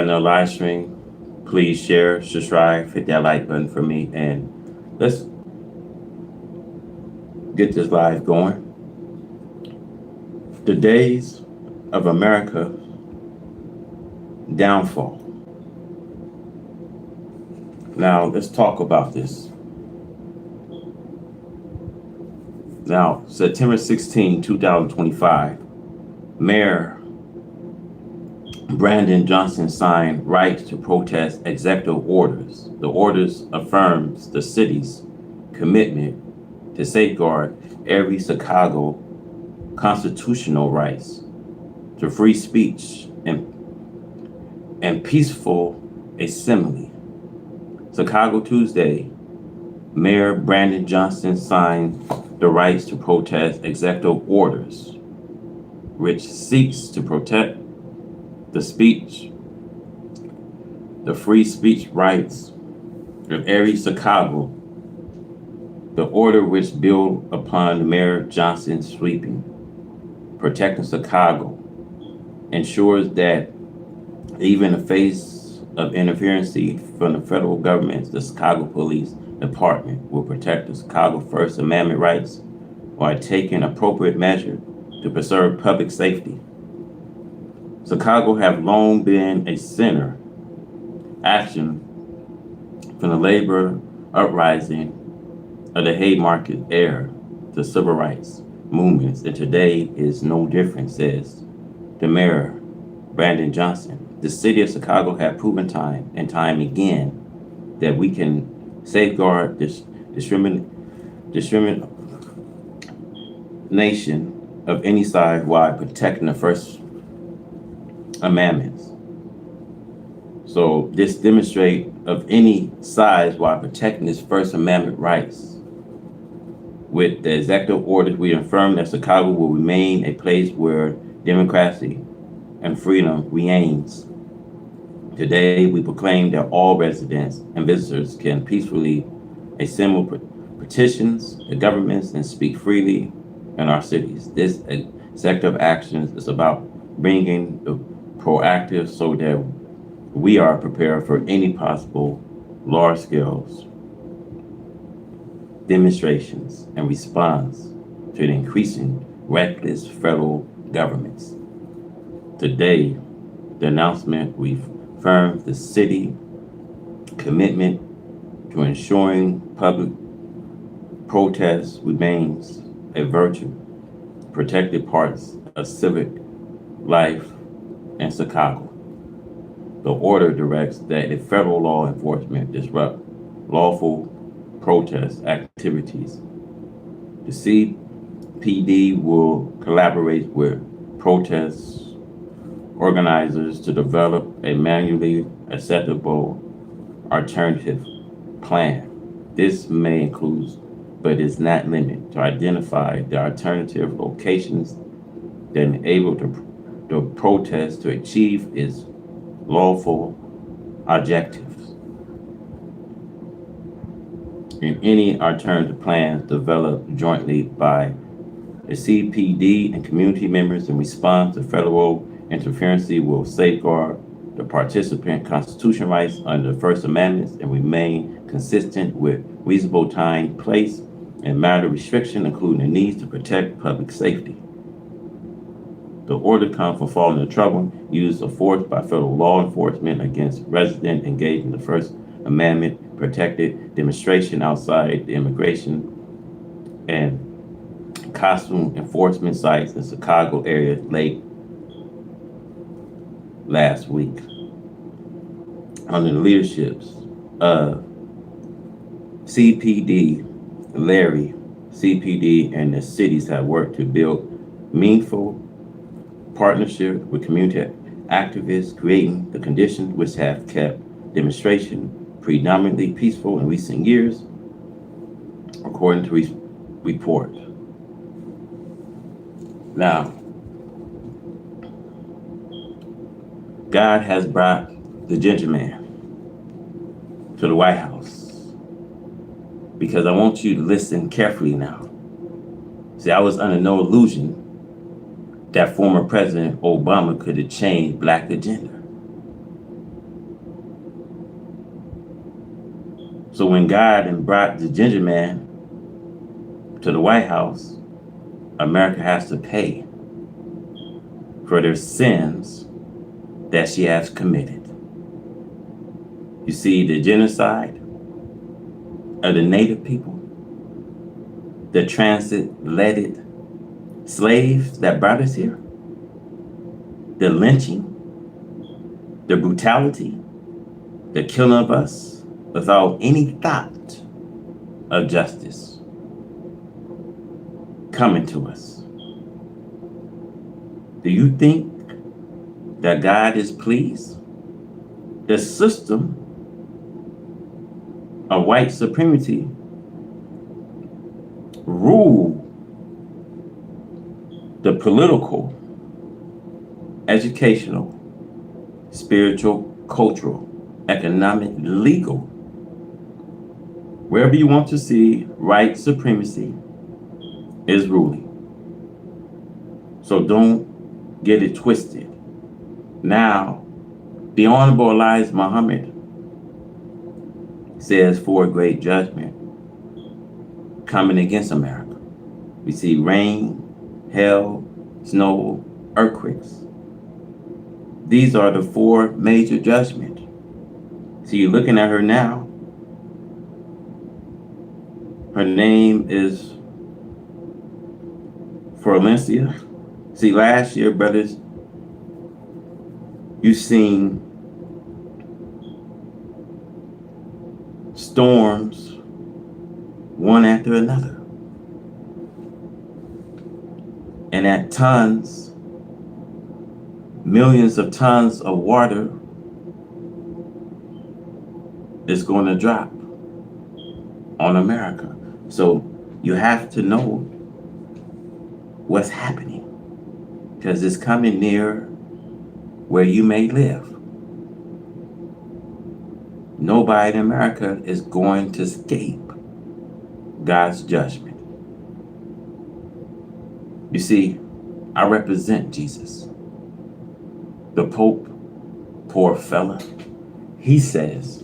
the live stream, please share, subscribe, hit that like button for me, and let's get this live going. The days of America downfall. Now, let's talk about this. Now, September 16, 2025, Mayor Brandon Johnson signed rights to protest executive orders. The orders affirms the city's commitment to safeguard every Chicago constitutional rights to free speech and peaceful assembly. Chicago Tuesday, Mayor Brandon Johnson signed the rights to protest executive orders, which seeks to protect the free speech rights of every Chicago. The order, which built upon Mayor Johnson's sweeping Protecting Chicago, ensures that even in the face of interference from the federal government, the Chicago Police Department will protect the Chicago First Amendment rights while taking appropriate measures to preserve public safety. Chicago have long been a center action from the labor uprising of the Haymarket era to civil rights movements, and today is no different, says the mayor, Brandon Johnson. The city of Chicago has proven time and time again that we can safeguard this discrimination of any side while protecting the First Amendment. So this demonstrate of any size while protecting his First Amendment rights. With the executive orders, we affirm that Chicago will remain a place where democracy and freedom reigns. Today, we proclaim that all residents and visitors can peacefully assemble petitions the governments and speak freely in our cities. This executive action is about bringing the proactive so that we are prepared for any possible large-scale demonstrations and response to the increasing reckless federal governments. Today, the announcement reaffirms the city commitment to ensuring public protest remains a virtue, protected parts of civic life in Chicago. The order directs that if federal law enforcement disrupt lawful protest activities, the CPD will collaborate with protest organizers to develop a manually acceptable alternative plan. This may include, but is not limited to, identify the alternative locations that enable the protest to achieve its lawful objectives. And any alternative plans developed jointly by the CPD and community members in response to federal interference will safeguard the participant constitutional rights under the First Amendment and remain consistent with reasonable time, place, and matter restriction, including the needs to protect public safety. The order comes from falling into trouble, use of force by federal law enforcement against residents engaged in the First Amendment protected demonstration outside the immigration and costume enforcement sites in Chicago area late last week. Under the leadership of CPD, Larry, CPD, and the cities have worked to build meaningful partnership with community activists, creating the conditions which have kept demonstration predominantly peaceful in recent years, according to report. Now, God has brought the gentleman to the White House because I want you to listen carefully now. See, I was under no illusion that former President Obama could have changed Black agenda. So when God and brought the ginger man to the White House, America has to pay for their sins that she has committed. You see, the genocide of the native people, the transatlantic slaves that brought us here, the lynching, the brutality, the killing of us without any thought of justice coming to us. Do you think that God is pleased? The system of white supremacy rule the political, educational, spiritual, cultural, economic, legal. Wherever you want to see white supremacy is ruling. So don't get it twisted. Now, the Honorable Elijah Muhammad says for a great judgment coming against America. We see rain, hail, snow, earthquakes. These are the four major judgments. So you're looking at her now. Her name is Florencia. See, last year, brothers, you seen storms one after another. And at tons, millions of tons of water is going to drop on America. So you have to know what's happening, because it's coming near where you may live. Nobody in America is going to escape God's judgment. You see, I represent Jesus. The Pope, poor fella, he says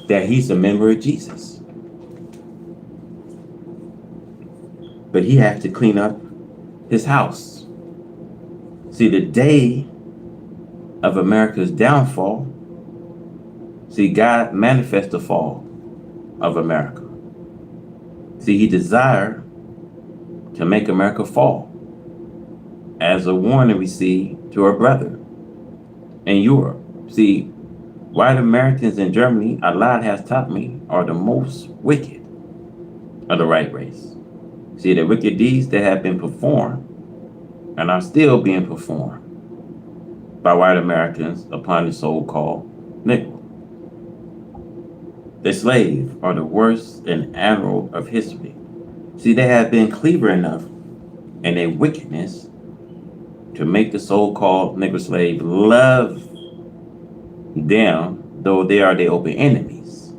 that he's a member of Jesus. But he has to clean up his house. See, the day of America's downfall, see, God manifests the fall of America. See, he desired to make America fall as a warning we see to our brother in Europe. See, white Americans in Germany, Allah has taught me, are the most wicked of the right race. See, the wicked deeds that have been performed and are still being performed by white Americans upon the so-called Negro. The slaves are the worst and animal of history. See, they have been clever enough in their wickedness to make the so-called Negro slave love them, though they are their open enemies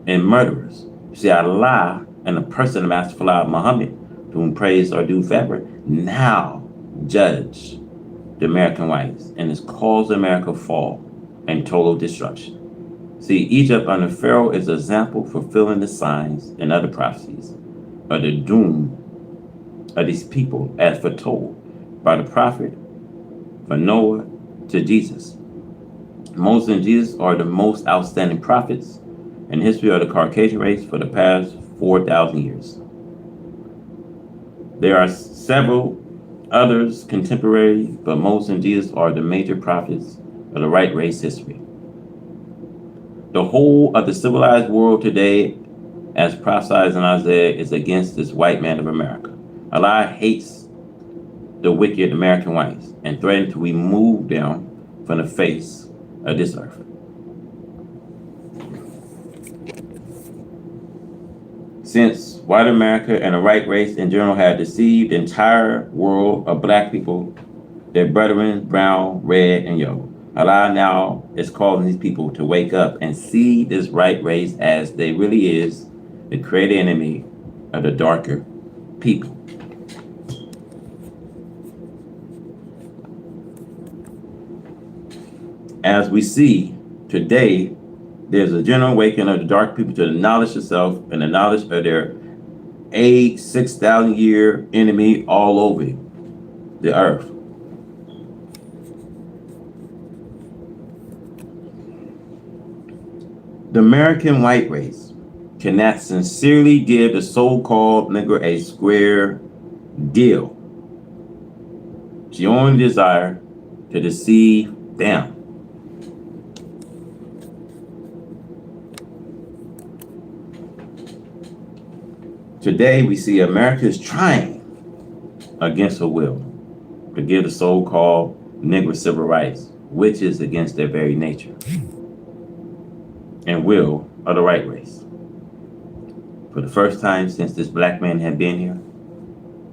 and murderers. See, Allah and the person of Master Fard Muhammad, to whom praise are due forever, now judge the American whites and has caused America fall and total destruction. See, Egypt under Pharaoh is an example fulfilling the signs and other prophecies of the doom of these people as foretold by the prophet from Noah to Jesus. Moses and Jesus are the most outstanding prophets in the history of the Caucasian race for the past 4,000 years. There are several others contemporary, but Moses and Jesus are the major prophets of the right race history. The whole of the civilized world today, as prophesied in Isaiah, is against this white man of America. Allah hates the wicked American whites and threatened to remove them from the face of this earth. Since white America and the white race in general had deceived the entire world of black people, their brethren, brown, red, and yellow, Allah now is calling these people to wake up and see this right race as they really is, the created enemy of the darker people. As we see today, There's a general awakening of the dark people to the knowledge of self and the knowledge of their 6,000 year enemy all over the earth. The American white race cannot sincerely give the so-called Negro a square deal. She only desire to deceive them. Today we see America is trying against her will to give the so-called Negro civil rights, which is against their very nature and will of the white race. For the first time since this black man had been here,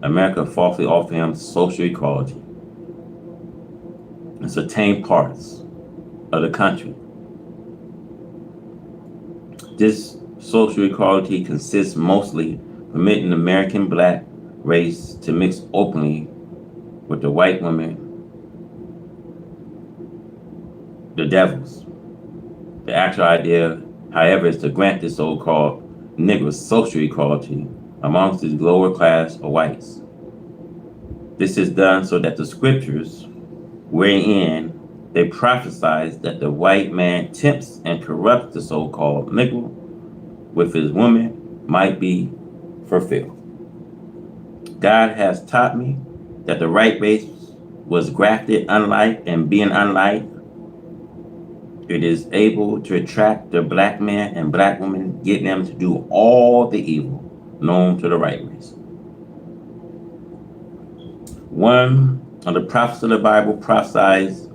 America falsely offered him social equality in certain parts of the country. This social equality consists mostly permitting the American black race to mix openly with the white women, the devils. The actual idea, however, is to grant the so-called Negro social equality amongst the lower class of whites. This is done so that the scriptures wherein they prophesied that the white man tempts and corrupts the so-called Negro with his woman might be fulfilled. God has taught me that the right race was grafted unlike, and being unlike, it is able to attract the black man and black woman, get them to do all the evil known to the right race. One of the prophets of the Bible prophesies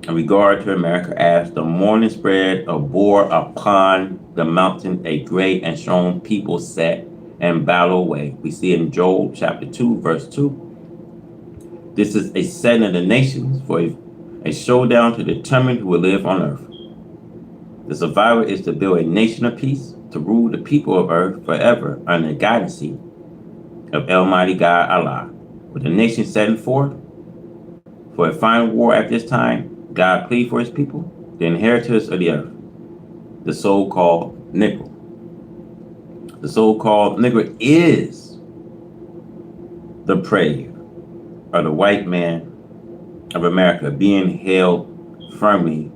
in regard to America as the morning spread bore upon the mountain a great and strong people set and battle away. We see in Joel chapter 2, verse 2. This is a setting of the nations for a showdown to determine who will live on earth. The survivor is to build a nation of peace, to rule the people of earth forever under the guidance of Almighty God Allah. With the nation setting forth for a final war at this time, God plead for his people, the inheritors of the earth, the so-called Negro. The so-called Negro is the prey of the white man of America being held firmly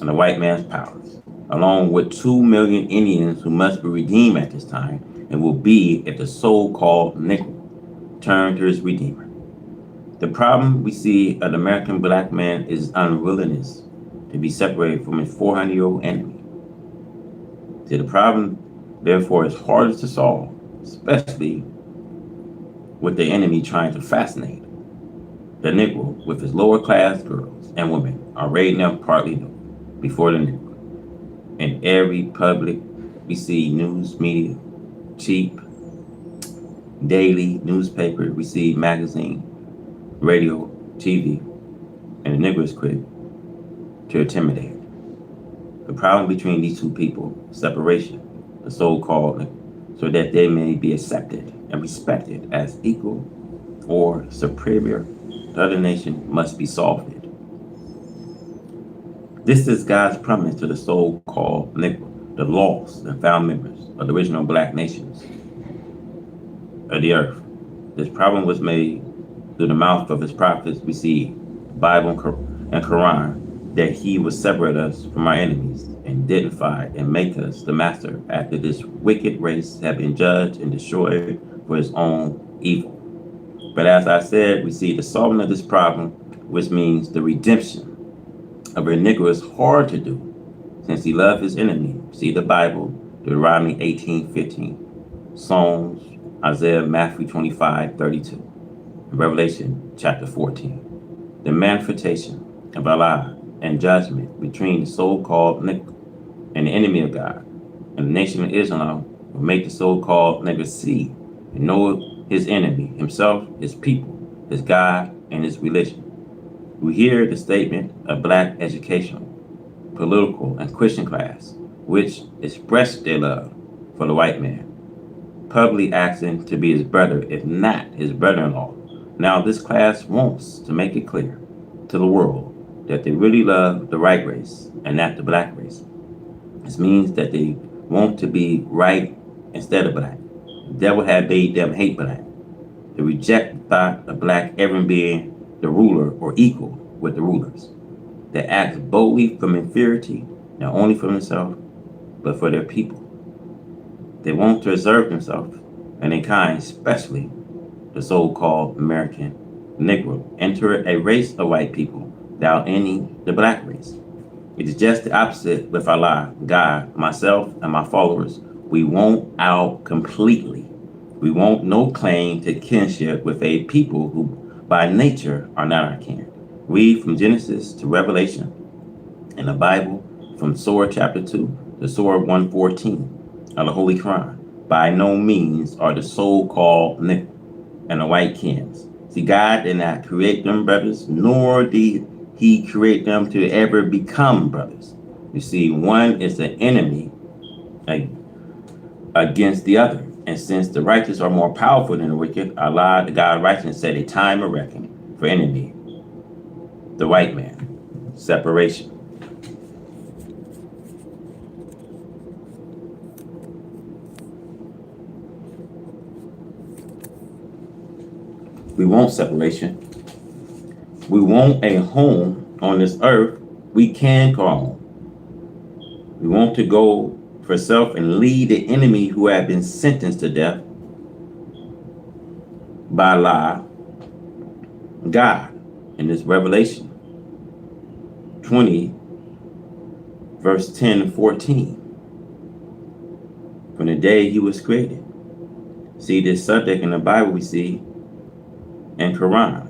in the white man's powers, along with 2 million Indians who must be redeemed at this time and will be if the so-called Negro turn to his Redeemer. The problem we see of the American black man is unwillingness to be separated from his 400-year-old enemy. See, the problem, therefore, is hardest to solve, especially with the enemy trying to fascinate the Negro with his lower class girls and women are raiding them partly before the Negro. In every public, we see news media, cheap, daily newspaper, we see magazine, radio, TV, and the Negro is quick to intimidate. The problem between these two people, separation, the so-called, so that they may be accepted and respected as equal or superior to other nation, must be solved. This is God's promise to the so-called Negro, the lost and found members of the original black nations of the earth. This problem was made through the mouth of his prophets. We see Bible and Quran that he would separate us from our enemies and identify and make us the master after this wicked race have been judged and destroyed for his own evil. But as I said, we see the solving of this problem, which means the redemption of a Negro, is hard to do since he loved his enemy. See the Bible, Deuteronomy 18:15, Psalms, Isaiah, Matthew 25:32, and Revelation chapter 14. The manifestation of Allah and judgment between the so-called Negro and the enemy of God and the nation of Islam will make the so-called Negro see and know his enemy, himself, his people, his God, and his religion. We hear the statement of black educational, political, and Christian class, which expressed their love for the white man, publicly asking to be his brother, if not his brother-in-law. Now this class wants to make it clear to the world that they really love the right race and not the black race. This means that they want to be right instead of black. The devil had made them hate black. They reject the thought of black ever being the ruler or equal with the rulers. They act boldly from inferiority, not only for themselves, but for their people. They want to reserve themselves and their kind, especially the so-called American Negro, enter a race of white people without ending the black race. It is just the opposite with Allah, God, myself, and my followers. We want out completely. We want no claim to kinship with a people who by nature are not our kin. Read from Genesis to Revelation in the Bible, from Surah chapter 2 to Surah 114 of the Holy Quran. By no means are the so-called Negro and the white kins. See, God did not create them brothers, nor did he create them to ever become brothers. You see, one is the enemy against the other. And since the righteous are more powerful than the wicked, Allah, the God of righteousness, set a time of reckoning for enemy, the white man, separation. We want separation. We want a home on this earth we can call home. We want to go for self and lead the enemy who have been sentenced to death by Allah, God, in this Revelation 20, verse 10 and 14. From the day he was created. See, this subject in the Bible we see in Quran.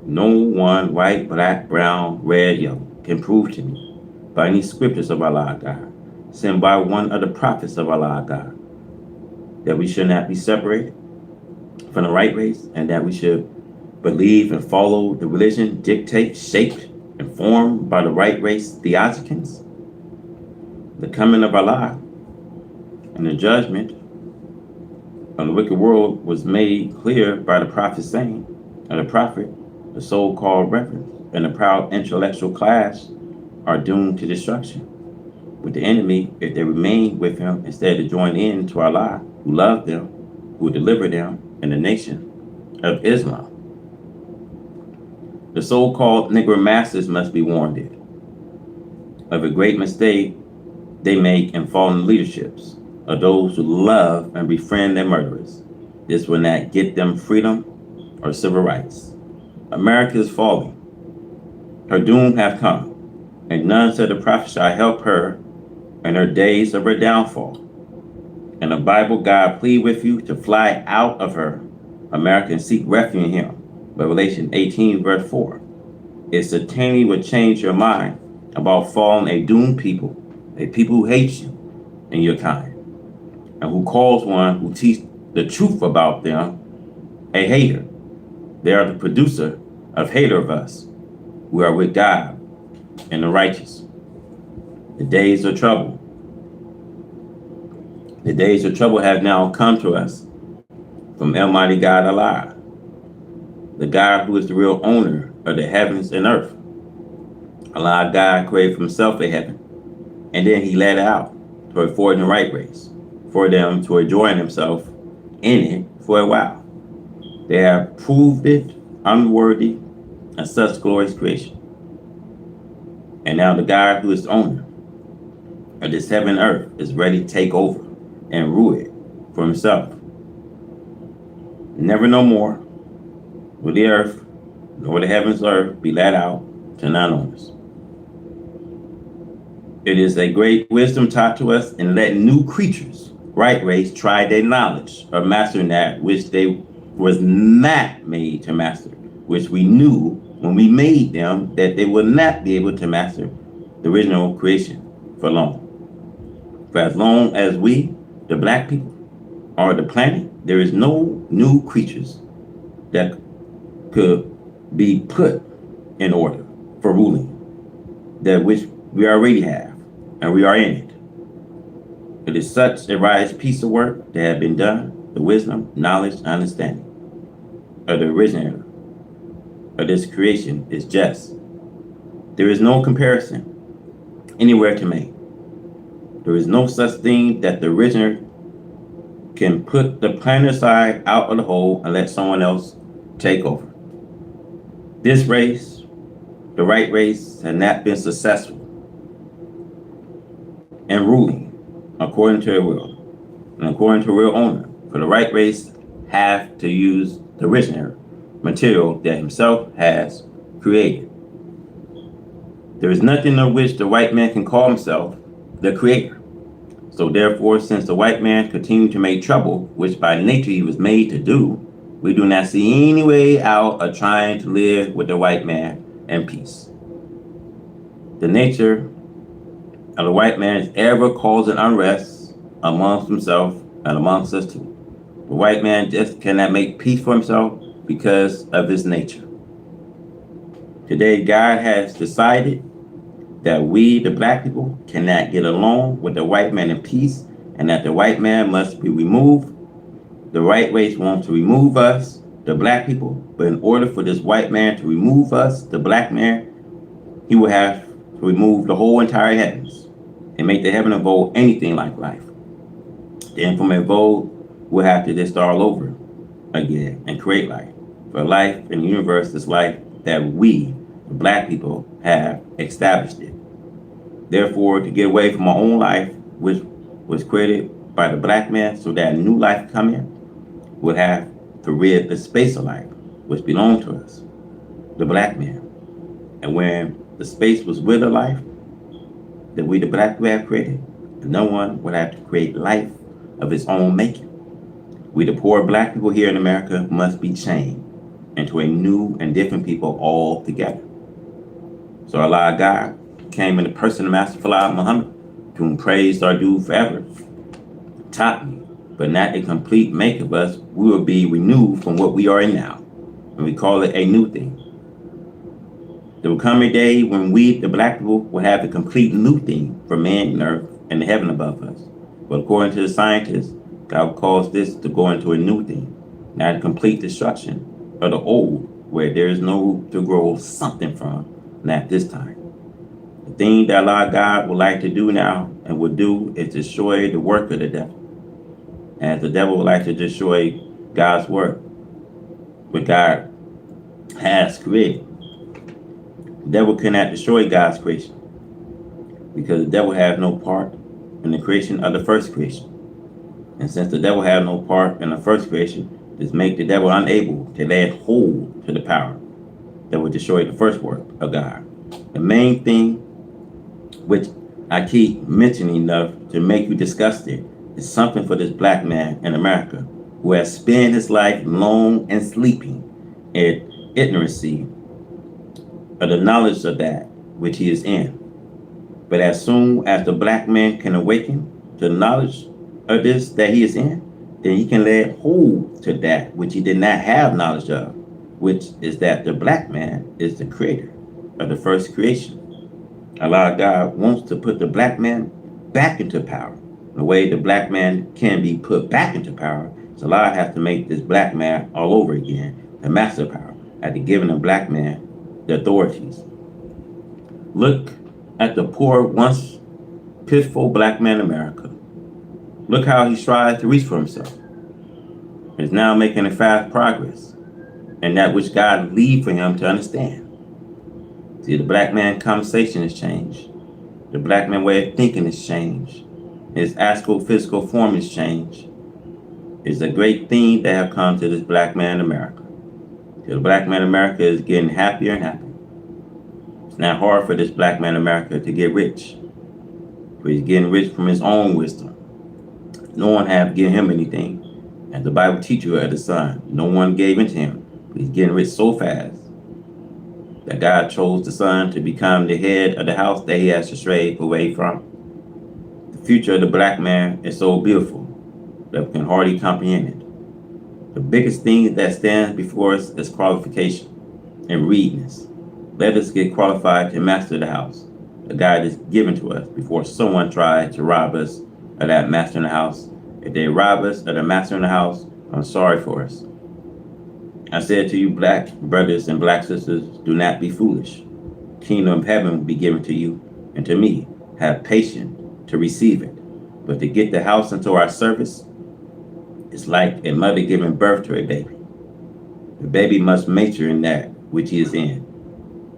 No one, white, black, brown, red, yellow, can prove to me by any scriptures of Allah God, sent by one of the prophets of Allah God, that we should not be separated from the right race, and that we should believe and follow the religion dictated, shaped, and formed by the right race theosophans. The coming of Allah and the judgment of the wicked world was made clear by the prophet saying, and the prophet, the so-called reverend, and the proud intellectual class are doomed to destruction. With the enemy, if they remain with him instead of join in to Allah, who loved them, who delivered them, and the nation of Islam. The so-called Negro masters must be warned of a great mistake they make in fallen leaderships of those who love and befriend their murderers. This will not get them freedom or civil rights. America is falling. Her doom hath come, and none said the prophet shall help her in her days of her downfall. In the Bible, God plead with you to fly out of her, America, and seek refuge in him. Revelation 18, verse 4. It certainly would change your mind about falling a doomed people, a people who hate you and your kind, and who calls one who teach the truth about them a hater. They are the producer of hater of us. We are with God and the righteous. The days of trouble. The days of trouble have now come to us from Almighty God Allah, the God who is the real owner of the heavens and earth. Allah God created for himself a heaven, and then he let it out to afford the right race for them to enjoy themselves in it for a while. They have proved it unworthy of such glorious creation. And now the God who is the owner of this heaven and earth is ready to take over and rule it for himself. Never no more will the earth nor the heavens or earth be let out to non-owners. It is a great wisdom taught to us in letting new creatures, right race, try their knowledge of mastering that which they was not made to master, which we knew when we made them that they would not be able to master the original creation for long. For as long as we, the black people, are the planet, there is no new creatures that could be put in order for ruling, that which we already have, and we are in it. It is such a wise piece of work that has been done, the wisdom, knowledge, and understanding of the originator of this creation is just. There is no comparison anywhere to make. There is no such thing that the originator can put the planet aside out of the hole and let someone else take over. This race, the right race, has not been successful in ruling according to their will and according to a real owner. For the right race have to use the originator material that himself has created. There is nothing of which the white man can call himself the creator. So therefore, since the white man continued to make trouble, which by nature he was made to do, we do not see any way out of trying to live with the white man in peace. The nature of the white man is ever causing unrest amongst himself and amongst us too. The white man just cannot make peace for himself because of his nature. Today, God has decided that we, the black people, cannot get along with the white man in peace, and that the white man must be removed. The right race wants to remove us, the black people, but in order for this white man to remove us, the black man, he will have to remove the whole entire heavens and make the heaven of old anything like life. Then from of old, we'll have to just start all over again and create life. For life in the universe is life that we, the black people, have established it. Therefore, to get away from our own life, which was created by the black man, so that a new life come in, would have to rid the space of life, which belonged to us, the black man. And when the space was rid of life that we, the black people, have created, no one would have to create life of his own making. We, the poor black people here in America, must be chained into a new and different people altogether. So Allah God came in the person of Master Fard Muhammad, to whom praise are due forever, taught me, but not a complete make of us, we will be renewed from what we are in now, and we call it a new thing. There will come a day when we, the black people, will have a complete new thing for man and earth and the heaven above us. But according to the scientists, God calls this to go into a new thing, not a complete destruction of the old, where there is no root to grow something from, not this time. The thing that Allah God would like to do now and will do is destroy the work of the devil. And the devil would like to destroy God's work, what God has created. The devil cannot destroy God's creation because the devil has no part in the creation of the first creation. And since the devil has no part in the first creation, this makes the devil unable to lay hold to the power that will destroy the first work of God. The main thing which I keep mentioning enough to make you disgusted is something for this black man in America who has spent his life long and sleeping in ignorancy of the knowledge of that which he is in. But as soon as the black man can awaken to the knowledge of this that he is in, then he can lay hold to that which he did not have knowledge of, which is that the black man is the creator of the first creation. Allah God wants to put the black man back into power. The way the black man can be put back into power, so Allah has to make this black man all over again the master power, after giving the black man the authorities. Look at the poor, once pitiful black man in America. Look how he strives to reach for himself. He is now making a fast progress, and that which God leave for him to understand. See, the black man conversation has changed. The black man way of thinking has changed. His astrophysical form has changed. It's a great thing that have come to this black man in America. The black man in America is getting happier and happier. It's not hard for this black man in America to get rich. But he's getting rich from his own wisdom. No one have given him anything. As the Bible teaches you of the Son, no one gave it to him. But he's getting rich so fast that God chose the Son to become the head of the house that he has to stray away from. The future of the black man is so beautiful that we can hardly comprehend it. The biggest thing that stands before us is qualification and readiness. Let us get qualified to master the house that God has given to us before someone tries to rob us of that master in the house. If they rob us of the master in the house, I'm sorry for us. I said to you, black brothers and black sisters, do not be foolish. Kingdom of heaven will be given to you and to me. Have patience to receive it. But to get the house into our service, it's like a mother giving birth to a baby. The baby must mature in that which he is in.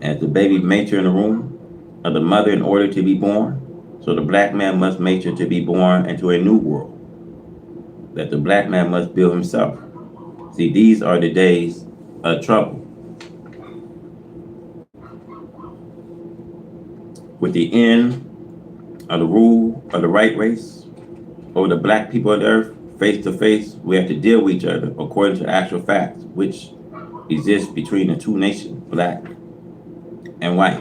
As the baby mature in the womb of the mother in order to be born, so the black man must mature to be born into a new world that the black man must build himself. See, these are the days of trouble. With the end of the rule of the right race over the black people of the earth, face to face, we have to deal with each other according to actual facts, which exist between the two nations, black and white.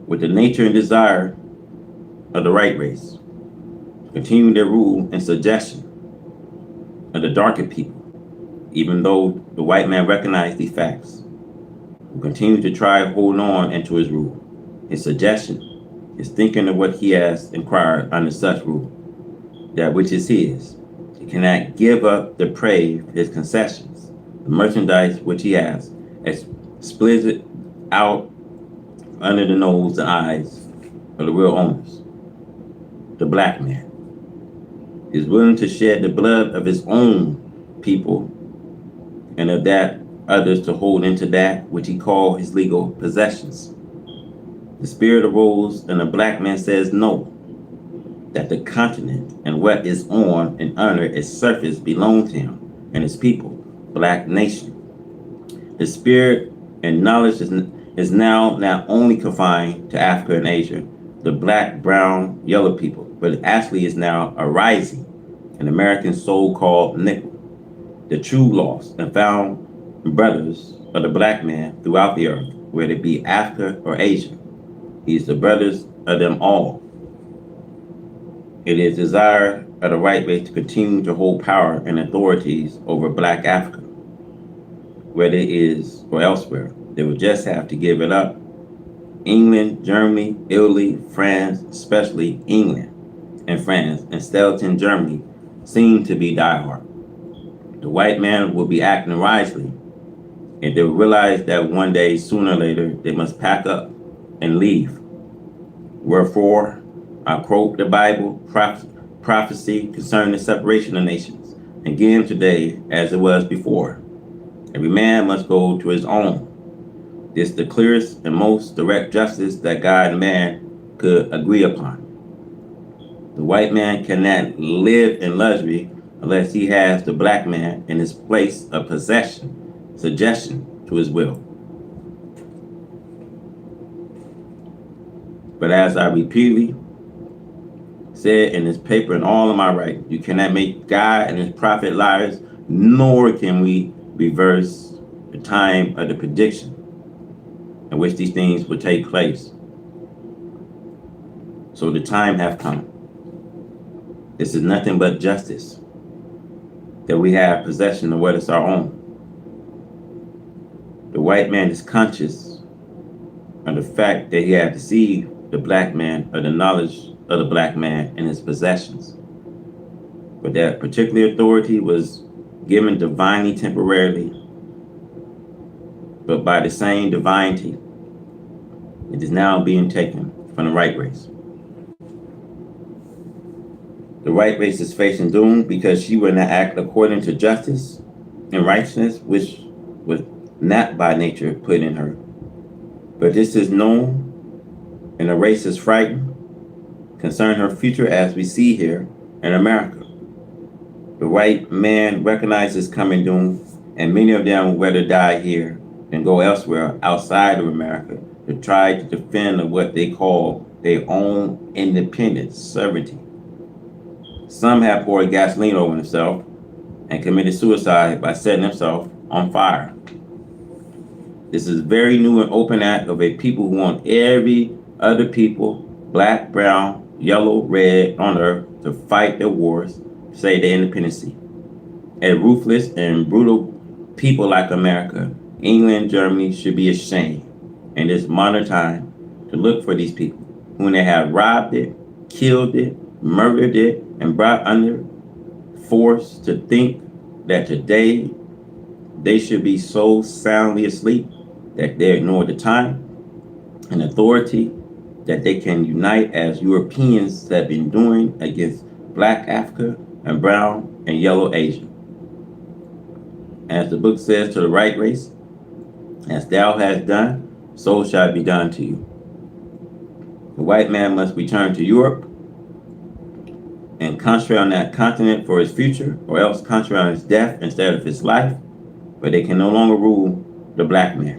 With the nature and desire of the right race, continue their rule and suggestion of the darker people, even though the white man recognized these facts, will continue to try to hold on into his rule, his suggestion, his thinking of what he has inquired under such rule, that which is his. He cannot give up the prey of his concessions, the merchandise which he has, splits it out under the nose and eyes of the real owners. The black man is willing to shed the blood of his own people and of that others to hold into that which he called his legal possessions. The spirit arose and the black man says no, that the continent and what is on and under its surface belong to him and his people, black nation. The spirit and knowledge is now not only confined to Africa and Asia, the black, brown, yellow people, but it actually is now arising in American so-called nickel, the true lost and found brothers of the black man throughout the earth, whether it be Africa or Asia. He is the brothers of them all. It is desire of the right race to continue to hold power and authorities over black Africa, whether it is or elsewhere. They will just have to give it up. England, Germany, Italy, France, especially England and France, and Stelton, Germany, seem to be diehard. The white man will be acting wisely, and they will realize that one day, sooner or later, they must pack up and leave. Wherefore, I quote the Bible prophecy concerning the separation of nations, again today as it was before. Every man must go to his own. This is the clearest and most direct justice that God and man could agree upon. The white man cannot live in luxury unless he has the black man in his place of possession, suggestion to his will. But as I repeatedly said in this paper and all of my writing, you cannot make God and his prophet liars, nor can we reverse the time of the prediction in which these things will take place. So the time have come. This is nothing but justice, that we have possession of what is our own. The white man is conscious of the fact that he had deceived the black man of the knowledge of the black man and his possessions. But that particular authority was given divinely temporarily, but by the same divinity, it is now being taken from the right race. The right race is facing doom because she will not act according to justice and righteousness, which was not by nature put in her. But this is known, and the race is frightened concerning her future, as we see here in America. The white man recognizes coming doom, and many of them would rather die here than go elsewhere outside of America to try to defend what they call their own independence, sovereignty. Some have poured gasoline over themselves and committed suicide by setting themselves on fire. This is a very new and open act of a people who want every other people, black, brown, yellow, red, on earth, to fight their wars, say their independence. A ruthless and brutal people like America, England, Germany should be ashamed in this modern time to look for these people when they have robbed it, killed it, murdered it, and brought under force, to think that today they should be so soundly asleep that they ignore the time and authority that they can unite as Europeans have been doing against black Africa and brown and yellow Asia. As the book says to the right race, as thou hast done, so shall it be done to you. The white man must return to Europe and concentrate on that continent for his future, or else concentrate on his death instead of his life, but they can no longer rule the black man.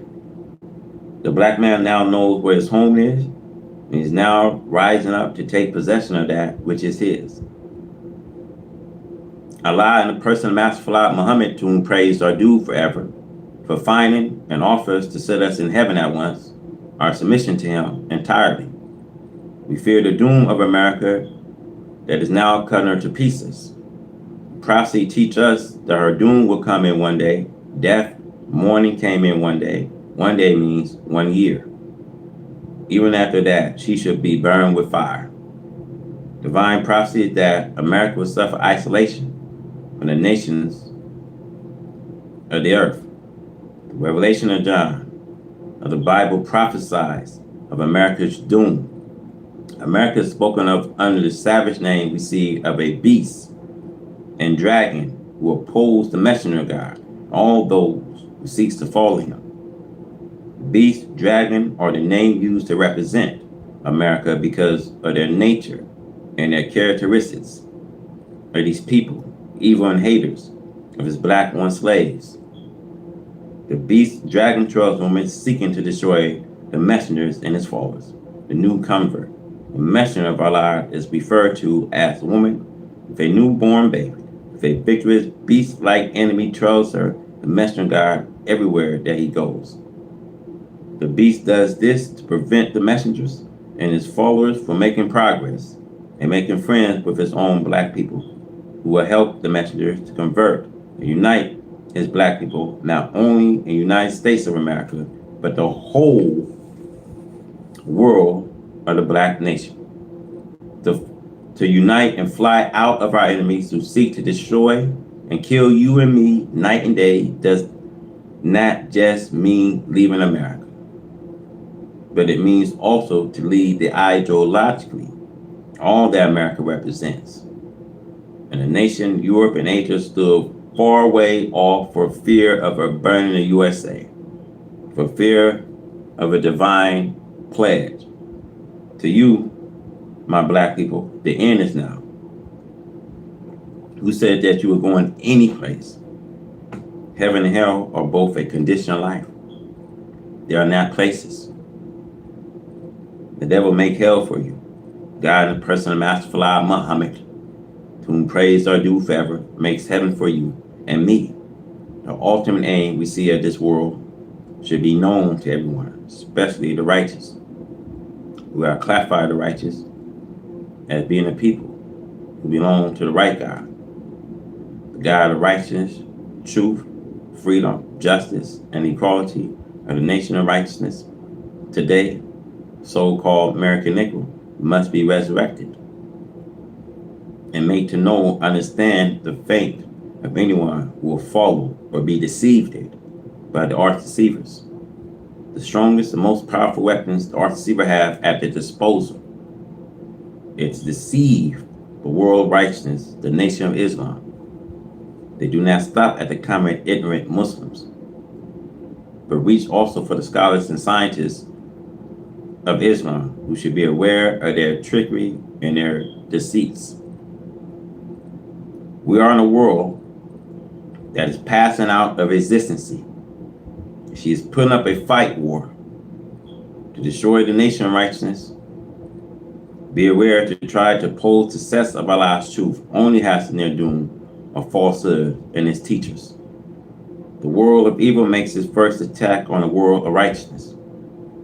The black man now knows where his home is, and he's now rising up to take possession of that which is his. Allah in the person of Master Fard Muhammad, to whom praise are due forever, for finding and offers to set us in heaven at once, our submission to him entirely. We fear the doom of America that is now cutting her to pieces. Prophecy teach us that her doom will come in one day. Death, mourning came in one day. One day means 1 year. Even after that, she should be burned with fire. Divine prophecy is that America will suffer isolation from the nations of the earth. The revelation of John of the Bible prophesies of America's doom. America is spoken of under the savage name we see of a beast and dragon who oppose the messenger of God, all those who seeks to follow him. Beast, dragon are the name used to represent America because of their nature and their characteristics of these people, evil and haters of his black one slaves. The beast, dragon, trolls woman seeking to destroy the messengers and his followers, the new convert. The messenger of Allah is referred to as a woman with a newborn baby. If a victorious beast-like enemy trails her, the messenger of God everywhere that he goes. The beast does this to prevent the messengers and his followers from making progress and making friends with his own black people, who will help the messengers to convert and unite his black people, not only in the United States of America, but the whole world of the black nation. To unite and fly out of our enemies who seek to destroy and kill you and me night and day does not just mean leaving America, but it means also to leave the ideologically all that America represents. And the nation, Europe and Asia stood far away off for fear of a burning the USA, for fear of a divine pledge. To you, my black people, the end is now. Who said that you were going any place? Heaven and hell are both a condition of life. They are not places. The devil make hell for you. God in the person of Master Fard Muhammad, to whom praise are due forever, makes heaven for you and me. The ultimate aim we see of this world should be known to everyone, especially the righteous. We are classified the righteous as being a people who belong to the right God. The God of righteousness, truth, freedom, justice, and equality of the nation of righteousness. Today, so-called American Negro must be resurrected and made to know, understand the fate of anyone who will follow or be deceived by the arch deceivers. The strongest and most powerful weapons the arch deceiver have at their disposal. It's deceive the world of righteousness, the nation of Islam. They do not stop at the common ignorant Muslims, but reach also for the scholars and scientists of Islam, who should be aware of their trickery and their deceits. We are in a world that is passing out of existence. She is putting up a fight war to destroy the nation of righteousness. Be aware to try to oppose the success of Allah's truth only has their doom of falsehood and its teachers. The world of evil makes its first attack on the world of righteousness,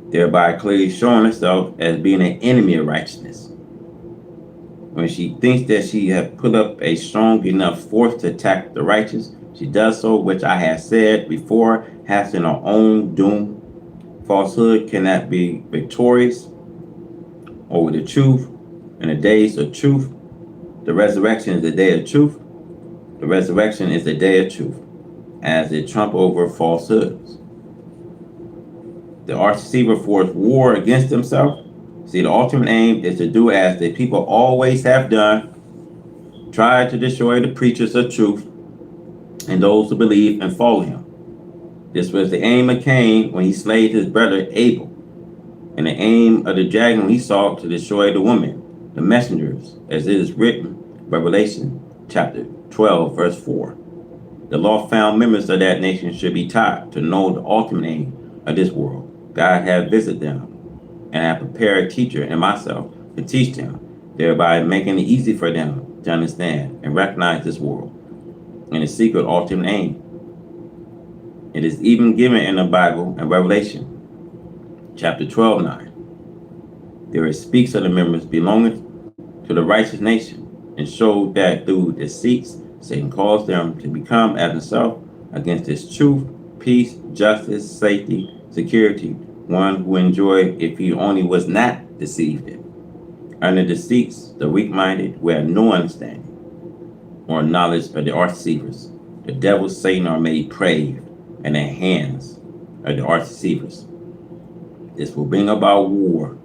thereby clearly showing herself as being an enemy of righteousness. When she thinks that she has put up a strong enough force to attack the righteous, she does so, which I have said before, has in her own doom. Falsehood cannot be victorious over the truth. In the days of truth, the resurrection is the day of truth. The resurrection is the day of truth, as it trump over falsehoods. The arch deceiver forged war against himself, See, the ultimate aim is to do as the people always have done, try to destroy the preachers of truth and those who believe and follow him. This was the aim of Cain when he slayed his brother Abel, and the aim of the dragon when he sought to destroy the woman, the messengers, as it is written, Revelation chapter 12, verse 4. The law found members of that nation should be taught to know the ultimate aim of this world. God had visited them, and I prepared a teacher and myself to teach them, thereby making it easy for them to understand and recognize this world and its secret ultimate aim. It is even given in the Bible in Revelation chapter 12:9. There it speaks of the members belonging to the righteous nation and showed that through deceits Satan caused them to become as himself against his truth, peace, justice, safety, security, one who enjoyed if he only was not deceived. Under deceits, the weak-minded who have no understanding or knowledge of the arch deceivers. The devil, Satan, are made prey in the hands of the arch deceivers. This will bring about war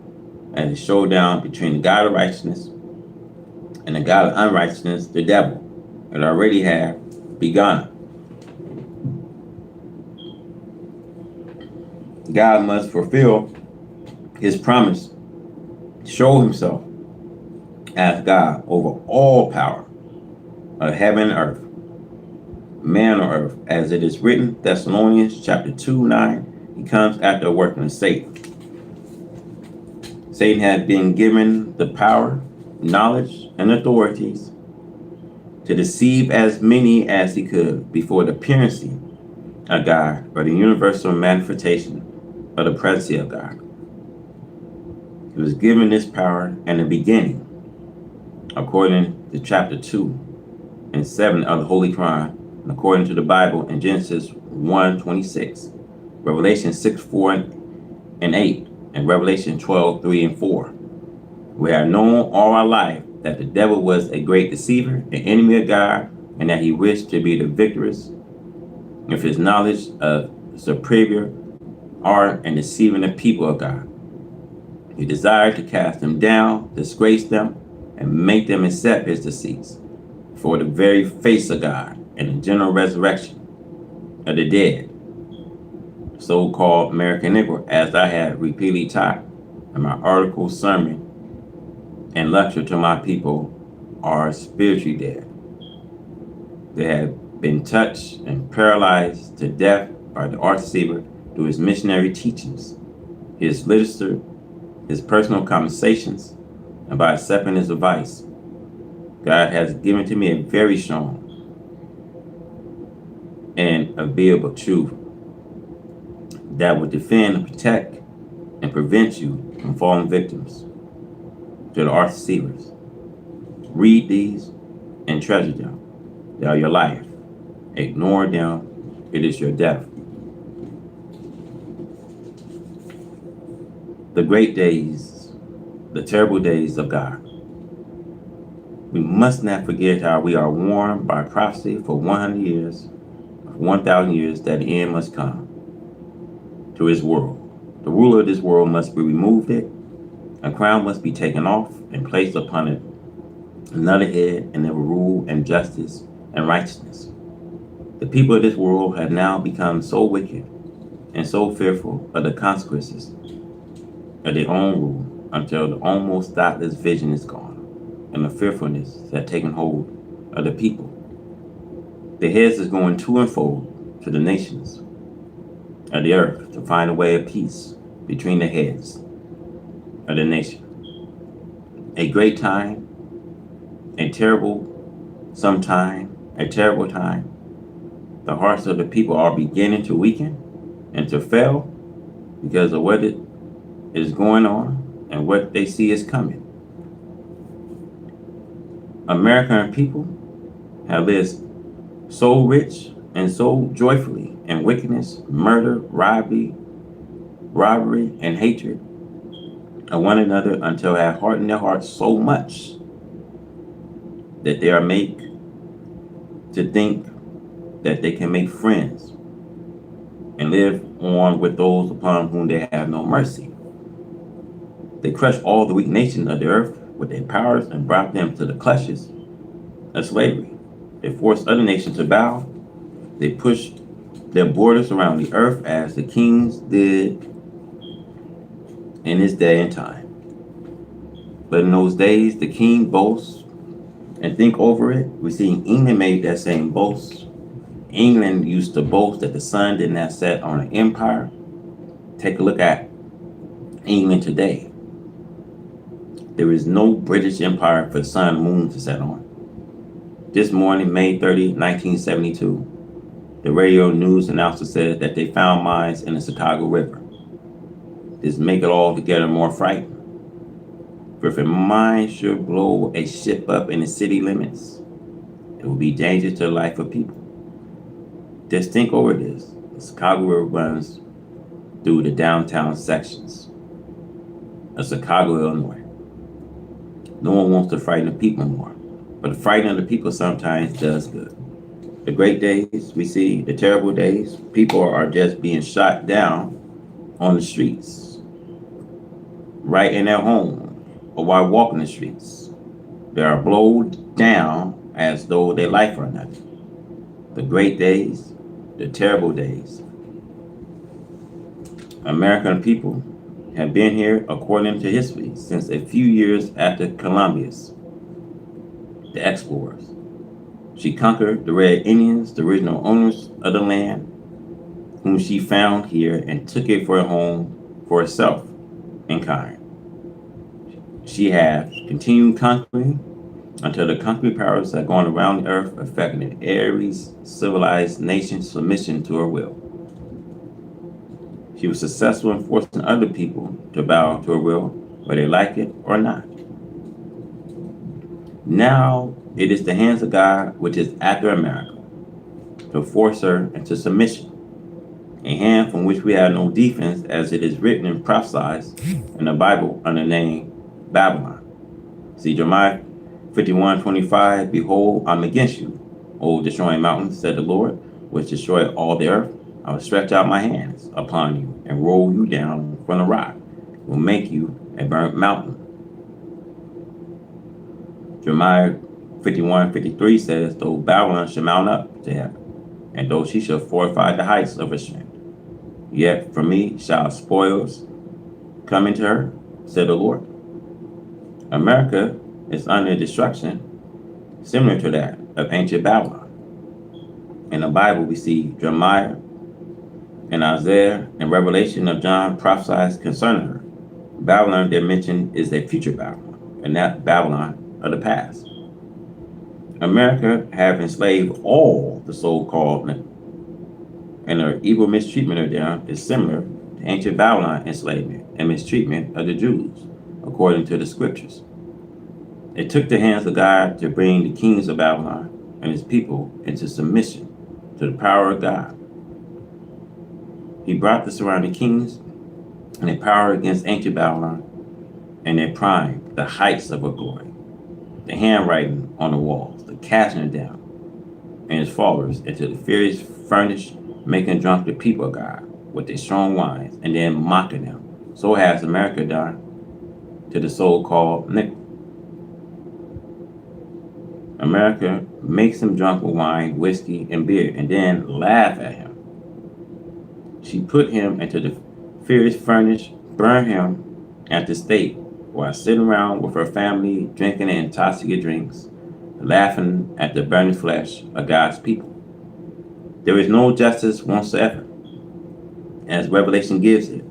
and a showdown between the God of righteousness and the God of unrighteousness, the devil, that already have begun. God must fulfill his promise, show himself as God over all power of heaven and earth, man or earth, as it is written, Thessalonians chapter 2:9. He comes after working with Satan. Satan had been given the power, knowledge, and authorities to deceive as many as he could before the appearance of God or the universal manifestation of the presence of God. He was given this power in the beginning, according to chapter 2 and 7 of the Holy Quran, and according to the Bible in Genesis 1:26, Revelation 6:4 and 8, and Revelation 12:3 and 4. We have known all our life that the devil was a great deceiver, an enemy of God, and that he wished to be the victorious with his knowledge of superior art and deceiving the people of God. He desired to cast them down, disgrace them, and make them accept his deceits for the very face of God and the general resurrection of the dead, so-called American Negro, as I have repeatedly taught in my article, sermon, and lecture to my people, are spiritually dead. They have been touched and paralyzed to death by the arch deceiver through his missionary teachings, his literature, his personal conversations, and by accepting his advice. God has given to me a very strong and available truth that will defend and protect and prevent you from falling victims to the arch deceivers. Read these and treasure them. They are your life. Ignore them, it is your death. The great days, the terrible days of God. We must not forget how we are warned by prophecy for 100 years, 1,000 years, that the end must come to his world. The ruler of this world must be removed, a crown must be taken off and placed upon it another head, and there will rule and justice and righteousness. The people of this world have now become so wicked and so fearful of the consequences of their own rule until the almost thoughtless vision is gone and the fearfulness has taken hold of the people. Their heads is going to and fro to the nations of the earth to find a way of peace between the heads of the nation. A great time, a terrible sometime, a terrible time. The hearts of the people are beginning to weaken and to fail because of what is going on and what they see is coming. American people have lived so rich and so joyfully in wickedness, murder, robbery, and hatred of one another until they have hardened their hearts so much that they are made to think that they can make friends and live on with those upon whom they have no mercy. They crushed all the weak nations of the earth with their powers and brought them to the clutches of slavery. They forced other nations to bow. They pushed their borders around the earth as the kings did in his day and time. But in those days, the king boasts and think over it. We see England made that same boast. England used to boast that the sun did not set on an empire. Take a look at England today. There is no British Empire for the sun and moon to set on. This morning, May 30, 1972, the radio news announcer said that they found mines in the Chicago River. This make it all together more frightening. For if a mine should blow a ship up in the city limits, it will be dangerous to the life of people. Just think over this. The Chicago River runs through the downtown sections of Chicago, Illinois. No one wants to frighten the people more, but the frightening of the people sometimes does good. The great days we see, the terrible days, people are just being shot down on the streets, right in their home, or while walking the streets. They are blown down as though their life are nothing. The great days, the terrible days. American people have been here according to history since a few years after Columbus, the explorers. She conquered the Red Indians, the original owners of the land, whom she found here and took it for a home for herself and kind. She has continued conquering until the conquering powers have gone around the earth, affecting every civilized nation's submission to her will. She was successful in forcing other people to bow to her will, whether they like it or not. Now it is the hands of God which is after America to force her into submission, a hand from which we have no defense, as it is written and prophesied in the Bible under the name Babylon. See Jeremiah 51:25, behold, I'm against you, O destroying mountain, said the Lord, which destroy all the earth. I will stretch out my hands upon you and roll you down from the rock, will make you a burnt mountain. Jeremiah 51:53 says, though Babylon shall mount up to heaven, and though she shall fortify the heights of her strength, yet from me shall spoils come into her, said the Lord. America is under destruction similar to that of ancient Babylon. In the Bible, we see Jeremiah and Isaiah and Revelation of John prophesies concerning her. Babylon they're mentioned is a future Babylon, and not Babylon of the past. America have enslaved all the so-called, and her evil mistreatment of them is similar to ancient Babylon enslavement and mistreatment of the Jews, according to the scriptures. It took the hands of God to bring the kings of Babylon and his people into submission to the power of God. He brought the surrounding kings and their power against ancient Babylon and their prime, the heights of her glory, the handwriting on the walls, the casting it down, and his followers into the furious furnace, making drunk the people of God with their strong wines and then mocking them. So has America done to the so-called nickel. America makes him drunk with wine, whiskey, and beer, and then laugh at him. She put him into the furious furnace, burned him at the stake, while sitting around with her family, drinking intoxicating drinks, laughing at the burning flesh of God's people. There is no justice whatsoever, as Revelation gives it.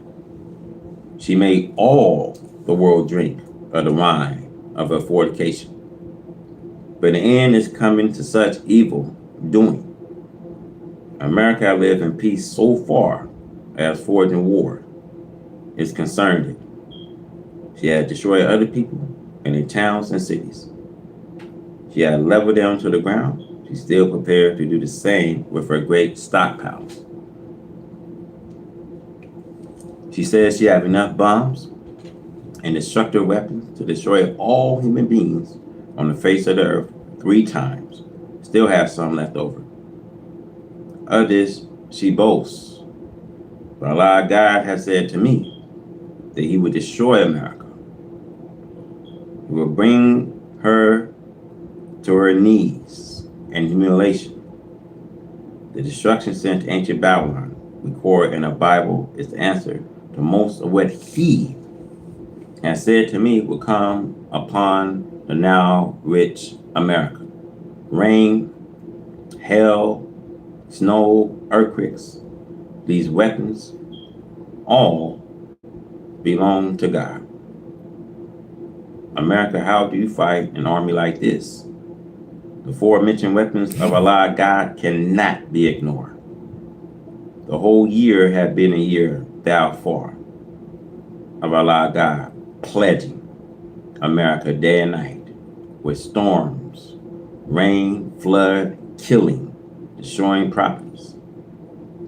She made all the world drink of the wine of her fornication. But the end is coming to such evil doing. America live in peace so far as forging war is concerned. She had destroyed other people in their towns and cities. She had leveled them to the ground. She's still prepared to do the same with her great stockpiles. She says she has enough bombs and destructive weapons to destroy all human beings on the face of the earth 3 times. Still have some left over. Of this she boasts. But Allah God has said to me that he would destroy America He will bring her to her knees in humiliation. The destruction sent to ancient Babylon, recorded in the Bible, is the answer to most of what he has said to me will come upon the now rich America. Rain, hail, snow, earthquakes, these weapons all belong to God. America, how do you fight an army like this? The aforementioned weapons of Allah God cannot be ignored. The whole year had been a year thou far of Allah God pledging America day and night with storms, rain, flood, killing, destroying properties.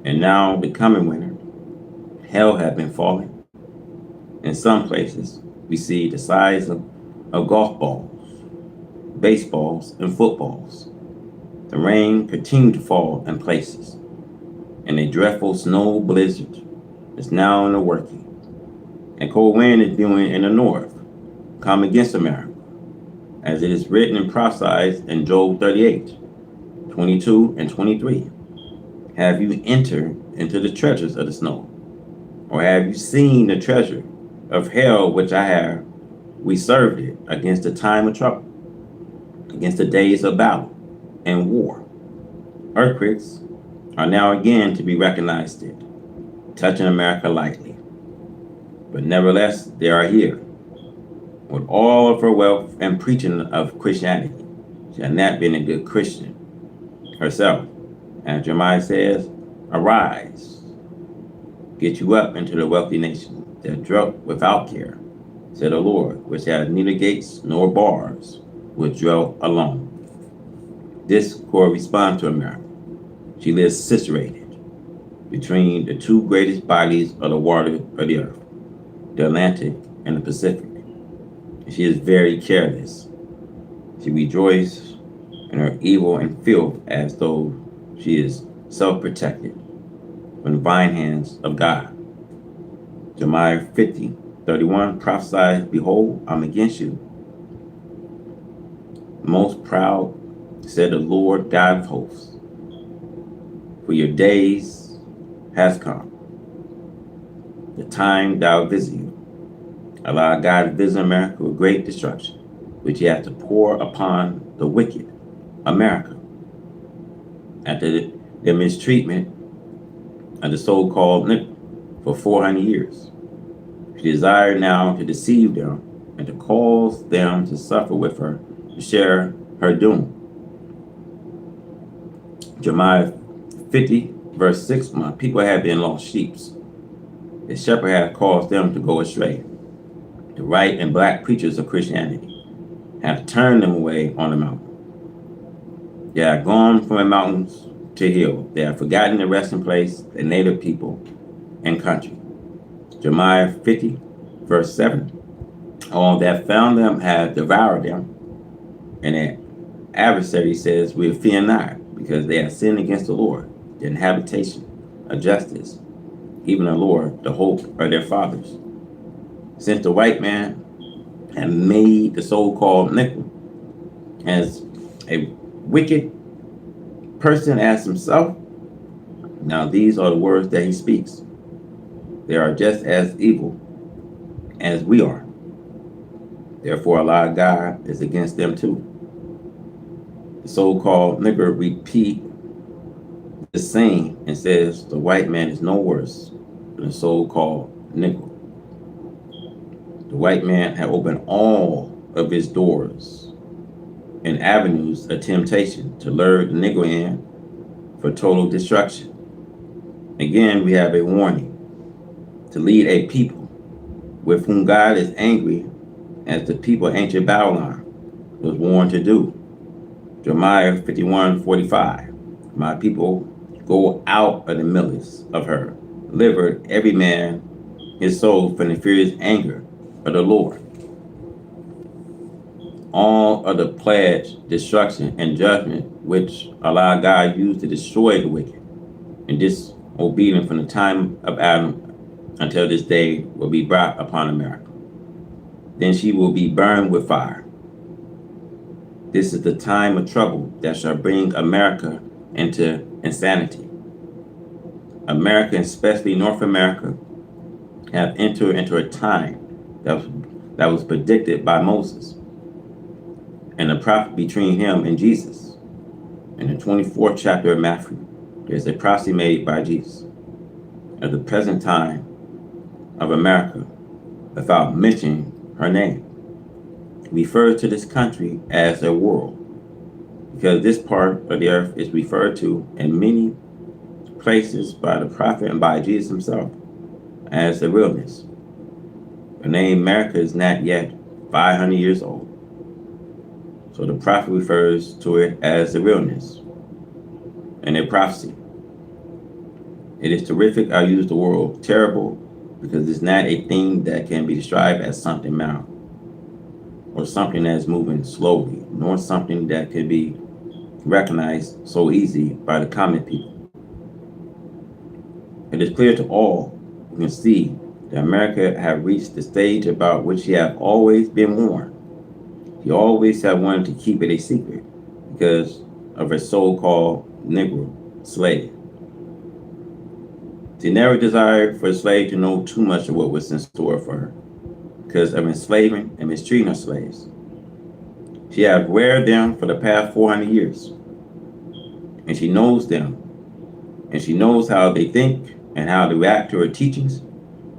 And now the coming winter, hell had been falling. In some places, we see the size of golf balls, baseballs, and footballs. The rain continued to fall in places, and a dreadful snow blizzard is now in the working. And cold wind is blowing in the north, come against America, as it is written and prophesied in Job 38, 22 and 23. Have you entered into the treasures of the snow? Or have you seen the treasure of hell which I have reserved it against the time of trouble, against the days of battle and war? Earthquakes are now again to be recognized, touching America lightly. But nevertheless, they are here. With all of her wealth and preaching of Christianity, she had not been a good Christian herself. And Jeremiah says, arise, get you up into the wealthy nation that dwelt without care, said the Lord, which has neither gates nor bars, which dwell alone. This corresponds to America. She lives situated between the two greatest bodies of the water of the earth, the Atlantic and the Pacific. She is very careless. She rejoices in her evil and filth as though she is self-protected from the divine hands of God. Jeremiah 50:31 prophesies, behold, I'm against you. Most proud, said the Lord God of hosts, for your days has come. The time thou visit you. Allah God visit America with great destruction, which he has to pour upon the wicked America. After the mistreatment of the so-called Negro for 400 years, she desired now to deceive them and to cause them to suffer with her, to share her doom. Jeremiah 50, verse 6, my people have been lost sheep. The shepherd hath caused them to go astray. The white and black preachers of Christianity have turned them away on the mountain. They are gone from the mountains to hill. They have forgotten the resting place, the native people and country. Jeremiah 50, verse 7. All that found them have devoured them. And the adversary says, we fear not, because they have sinned against the Lord, the habitation of justice, even the Lord, the hope of their fathers. Since the white man had made the so-called Negro as a wicked person as himself, now these are the words that he speaks. They are just as evil as we are. Therefore, Allah God is against them too. The so-called Negro repeat the same and says the white man is no worse than the so-called Negro. The white man had opened all of his doors and avenues of temptation to lure the Negro in for total destruction. Again, we have a warning to lead a people with whom God is angry, as the people of ancient Babylon was warned to do. Jeremiah 51:45. My people go out of the midst of her, deliver every man his soul from the furious anger of the Lord. All of the pledge, destruction, and judgment which Allah God used to destroy the wicked and disobedient from the time of Adam until this day will be brought upon America. then she will be burned with fire. This is the time of trouble that shall bring America into insanity. America, especially North America, have entered into a time that was predicted by Moses and the prophet between him and Jesus. In the 24th chapter of Matthew, there's a prophecy made by Jesus of the present time of America without mentioning her name. He refers to this country as a world because this part of the earth is referred to in many places by the prophet and by Jesus himself as the wilderness. The name America is not yet 500 years old. So the prophet refers to it as the wilderness and a prophecy. It is terrific. I use the word terrible because it's not a thing that can be described as something mild or something that's moving slowly, nor something that can be recognized so easy by the common people. It is clear to all who can see that America have reached the stage about which she have always been warned. She always have wanted to keep it a secret because of her so-called Negro slave. She never desired for a slave to know too much of what was in store for her because of enslaving and mistreating her slaves. She has reared them for the past 400 years, and she knows them, and she knows how they think and how to react to her teachings,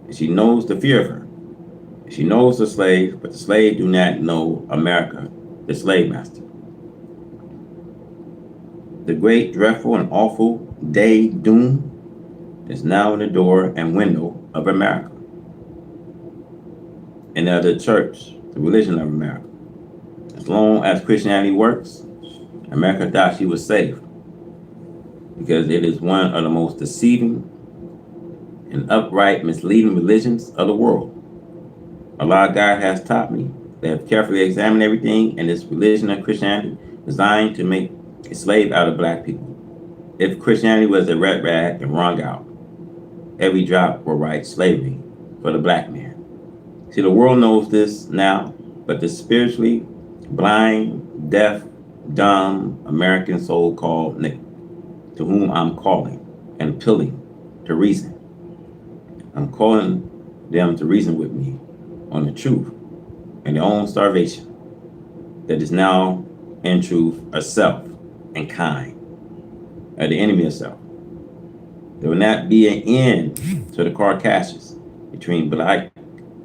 and she knows the fear of her. She knows the slave, but the slave do not know America, the slave master. The great, dreadful, and awful day doom is now in the door and window of America and of the church, the religion of America. As long as Christianity works, America thought she was safe because it is one of the most deceiving and upright, misleading religions of the world. Allah God has taught me. They have carefully examined everything in this religion of Christianity designed to make a slave out of black people. If Christianity was a red rag and wrung out, every drop will write slavery for the black man. See, the world knows this now, but the spiritually blind, deaf, dumb American so-called nigger, to whom I'm calling and appealing to reason. I'm calling them to reason with me on the truth and their own starvation that is now in truth a self and kind of the enemy of self. There will not be an end to the Caucasus between black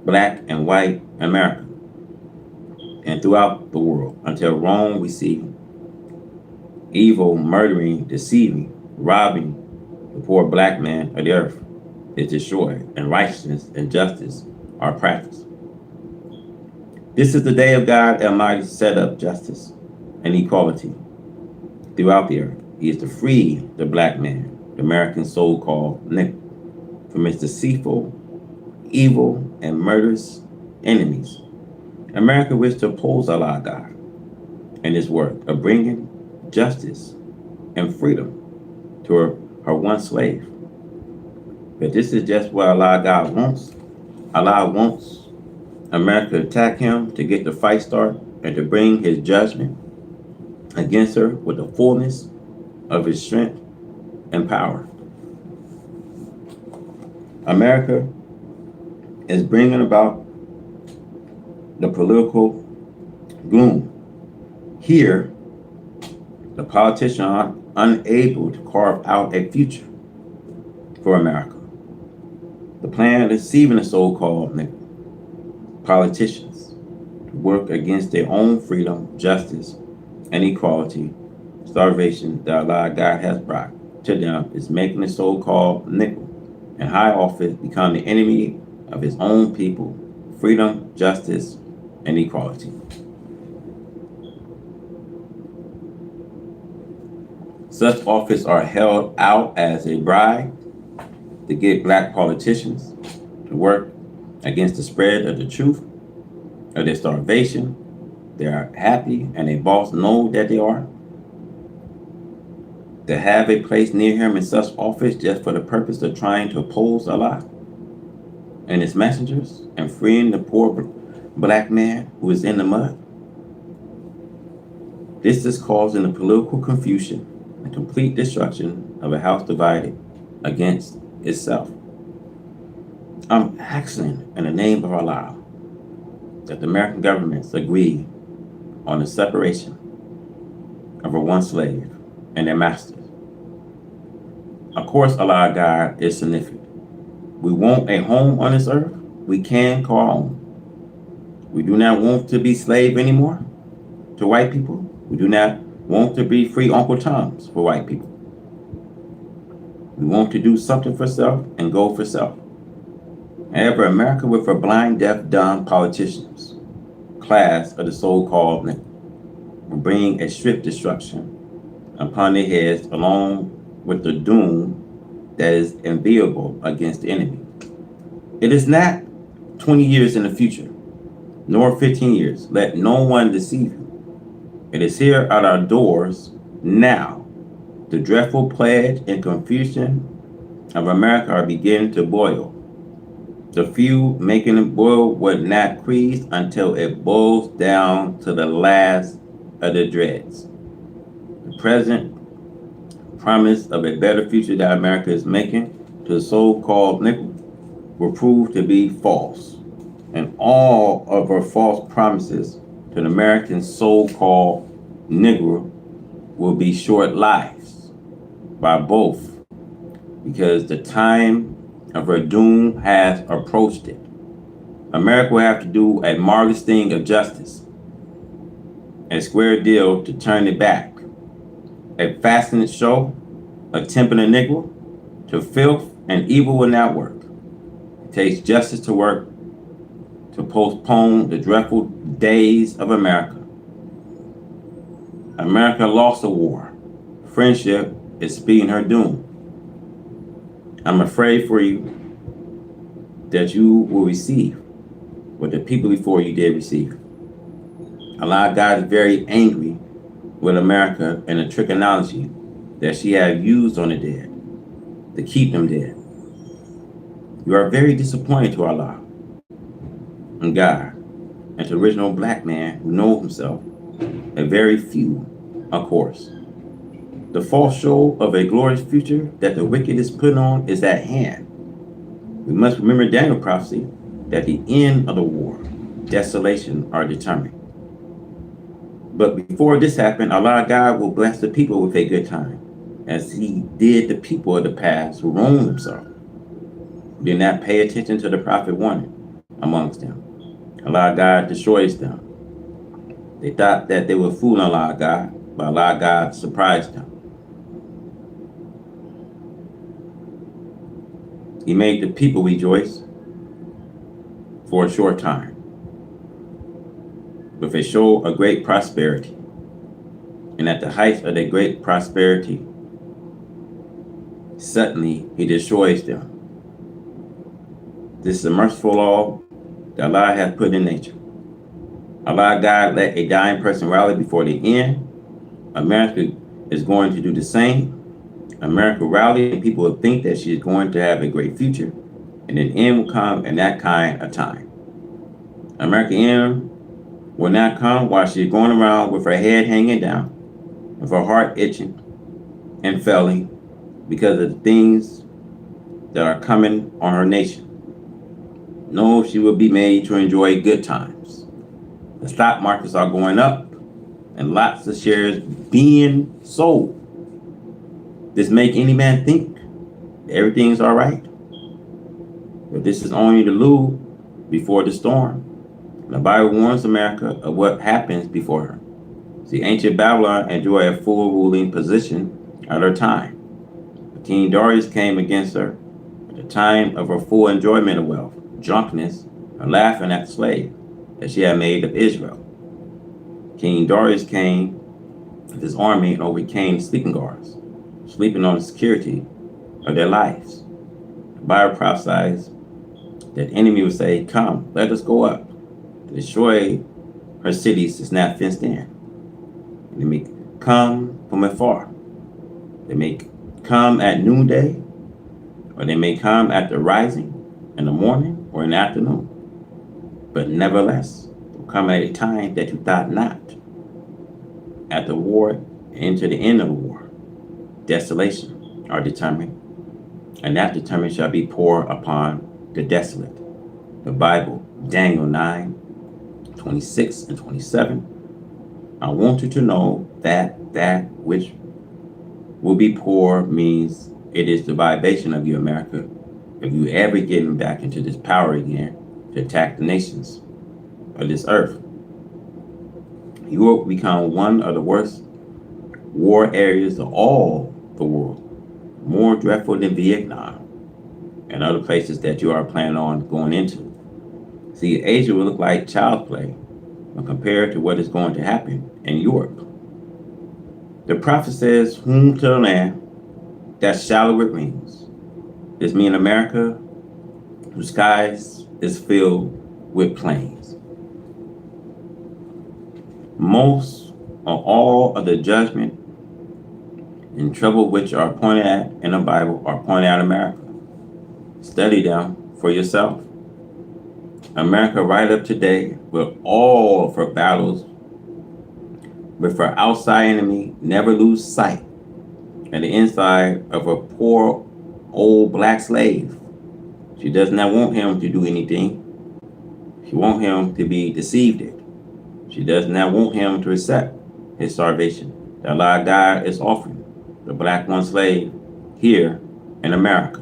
and white America and throughout the world until wrong we see evil, murdering, deceiving, robbing the poor black man of the earth is destroyed and righteousness and justice are practiced. This is the day of God Almighty set up justice and equality throughout the earth. He is to free the black man, the American so-called nigger, from his deceitful, evil, and murderous enemies. America wishes to oppose Allah God in his work of bringing justice and freedom to her one slave. But this is just what Allah God wants. Allah wants America to attack him to get the fight started and to bring his judgment against her with the fullness of his strength and power. America is bringing about the political gloom. Here, the politicians are unable to carve out a future for America. The plan of deceiving the so-called politicians to work against their own freedom, justice, and equality, starvation that Allah God has brought to them is making the so-called nickel in high office become the enemy of his own people, freedom, justice, and equality. Such office are held out as a bribe to get black politicians to work against the spread of the truth of their starvation. They are happy and a boss know that they are. To have a place near him in such office just for the purpose of trying to oppose Allah and his messengers and freeing the poor black man who is in the mud. This is causing the political confusion and complete destruction of a house divided against itself. I'm asking in the name of Allah that the American governments agree on the separation of a one slave and their masters. Of course, Allah God is significant. We want a home on this earth we can call home. We do not want to be slave anymore to white people. We do not want to be free Uncle Toms for white people. We want to do something for self and go for self. However, America with her blind, deaf, dumb politicians, class of the so-called will bring a swift destruction upon their heads along with the doom that is enviable against the enemy. It is not 20 years in the future, nor 15 years. Let no one deceive you. It is here at our doors now. The dreadful pledge and confusion of America are beginning to boil. The few making it boil would not freeze until it boils down to the last of the dregs. The present promise of a better future that America is making to the so-called nickel will prove to be false. And all of her false promises to an American so-called Negro will be short lives by both, because the time of her doom has approached it. America will have to do a marvelous thing of justice, a square deal to turn it back, a fascinating show, a tempting a Negro to filth and evil will not work. It takes justice to work to postpone the dreadful days of America. America lost a war. Friendship is speeding her doom. I'm afraid for you that you will receive what the people before you did receive. Allah God is very angry with America and the trichology that she has used on the dead to keep them dead. You are very disappointed to Allah and God and to the original black man who knows himself, a very few, of course. The false show of a glorious future that the wicked is put on is at hand. We must remember Daniel prophecy that the end of the war, desolation are determined. But before this happened, Allah God will bless the people with a good time, as he did the people of the past who wronged themselves, did not pay attention to the prophet warning amongst them. Allah God destroys them. They thought that they were fooling Allah God, but Allah God surprised them. He made the people rejoice for a short time, with a show of great prosperity. And at the height of their great prosperity, suddenly he destroys them. This is a merciful law that Allah has put in nature. Allah God let a dying person rally before the end. America is going to do the same. America rally and people will think that she is going to have a great future, and an end will come in that kind of time. America end will not come while she's going around with her head hanging down, with her heart itching and failing because of the things that are coming on her nation. No, she will be made to enjoy good times. The stock markets are going up and lots of shares being sold. This make any man think everything's all right. But this is only the lube before the storm. The Bible warns America of what happens before her. See, ancient Babylon enjoyed a full ruling position at her time. But King Darius came against her at the time of her full enjoyment of wealth, drunkenness, and laughing at the slave that she had made of Israel. King Darius came with his army and overcame sleeping guards, sleeping on the security of their lives. The Bible prophesies that the enemy would say, "Come, let us go up to destroy her cities that's not fenced in." And they may come from afar. They may come at noonday, or they may come at the rising in the morning or in the afternoon. But nevertheless, there will come at a time that you thought not. At the war, into the end of the war, desolation are determined, and that determined shall be poured upon the desolate. The Bible, Daniel 9:26 and 27. I want you to know that that which will be poured means it is the libation of you, America, if you ever getting back into this power again to attack the nations of this earth. You will become one of the worst war areas of all the world, more dreadful than Vietnam and other places that you are planning on going into. See, Asia will look like child's play when compared to what is going to happen in Europe. The prophet says, whom to the land that shallow it rings. This means America, whose skies is filled with plains. Most of all of the judgment and trouble which are pointed at in the Bible are pointed at America. Study them for yourself. America right up today with all of her battles with her outside enemy never lose sight and the inside of a poor old black slave. She does not want him to do anything. She wants him to be deceived. She does not want him to accept his salvation that Allah God is offering the black one slave here in America.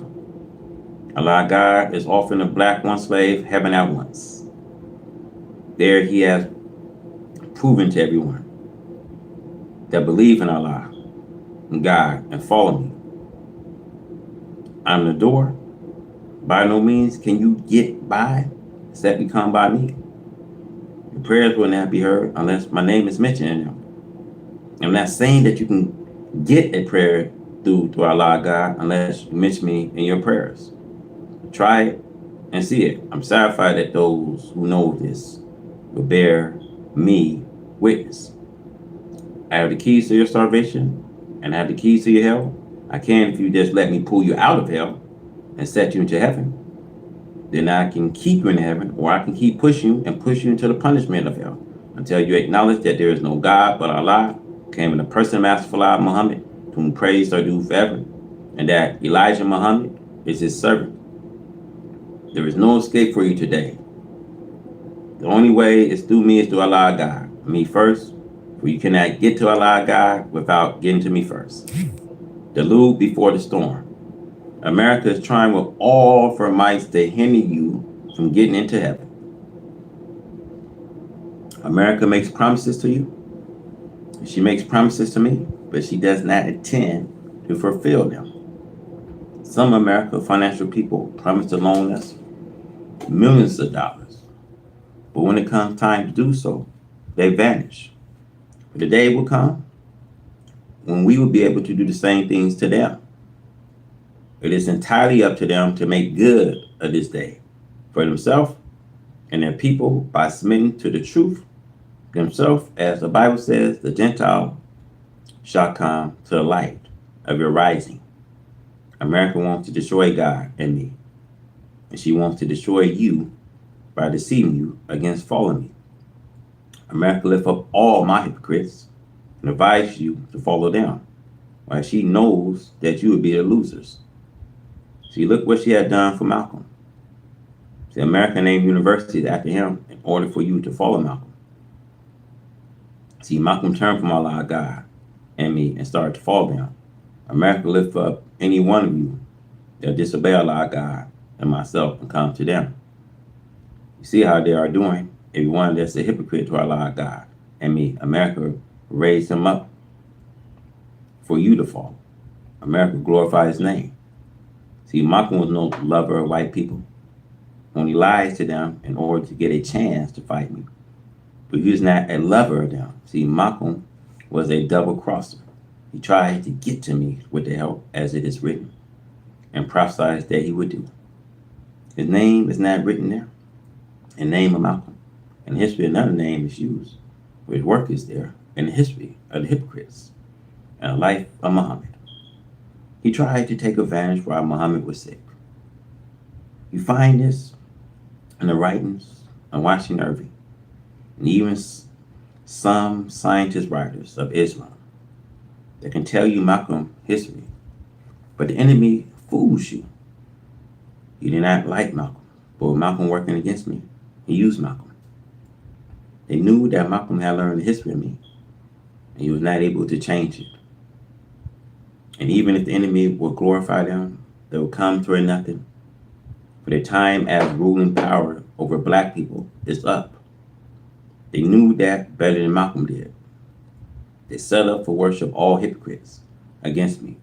Allah God is offering the black one slave heaven at once. There he has proven to everyone that believe in Allah and God and follow me. I'm the door. By no means can you get by except you come by me. Your prayers will not be heard unless my name is mentioned in them. I'm not saying that you can get a prayer through to Allah God unless you mention me in your prayers. Try it and see it. I'm satisfied that those who know this will bear me witness. I have the keys to your salvation and I have the keys to your hell. I can if you just let me pull you out of hell and set you into heaven. Then I can keep you in heaven, or I can keep pushing you and push you into the punishment of hell until you acknowledge that there is no God but Allah, came in the person of Master Allah Muhammad, to whom praise are due forever, and that Elijah Muhammad is his servant. There is no escape for you today. The only way is through me, is through Allah God. Me first, for you cannot get to Allah God without getting to me first. The lube before the storm. America is trying with all of her might to hinder you from getting into heaven. America makes promises to you. She makes promises to me, but she does not intend to fulfill them. Some American financial people promise to loan us millions of dollars, but when it comes time to do so, they vanish. But the day will come when we will be able to do the same things to them. It is entirely up to them to make good of this day for themselves and their people by submitting to the truth themselves. As the Bible says, the Gentile shall come to the light of your rising. America wants to destroy God and me, and she wants to destroy you by deceiving you against following me. America lift up all my hypocrites and advise you to follow them, while she knows that you will be the losers. See, look what she had done for Malcolm. See, America named universities after him in order for you to follow Malcolm. See, Malcolm turned from Allah God and me and started to follow them. America lift up any one of you that disobey Allah God and myself and come to them. You see how they are doing? Everyone that's a hypocrite to Allah God and me, America raised him up for you to follow. America glorified his name. See, Malcolm was no lover of white people. Only lies to them in order to get a chance to fight me. But he was not a lover of them. See, Malcolm was a double crosser. He tried to get to me with the help, as it is written, and prophesied that he would do. His name is not written there. The name of Malcolm. In history, another name is used, but his work is there in the history of the hypocrites and the life of Muhammad. He tried to take advantage while Muhammad was sick. You find this in the writings and Washington Irving, and even some scientist writers of Islam that can tell you Malcolm history. But the enemy fools you. He did not like Malcolm, but with Malcolm working against me, he used Malcolm. They knew that Malcolm had learned the history of me, and he was not able to change it. And even if the enemy would glorify them, they would come to a nothing. For their time as ruling power over black people is up. They knew that better than Malcolm did. They set up for worship all hypocrites against me.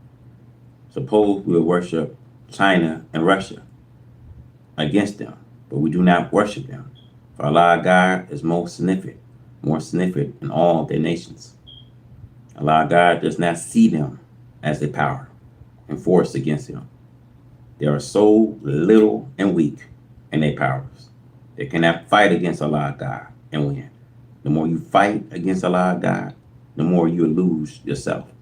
Suppose we will worship China and Russia against them, but we do not worship them. For Allah God is more significant in all their nations. Allah God does not see them as a power and force against him. They are so little and weak in their powers. They cannot fight against Allah God and win. The more you fight against Allah God, the more you lose yourself.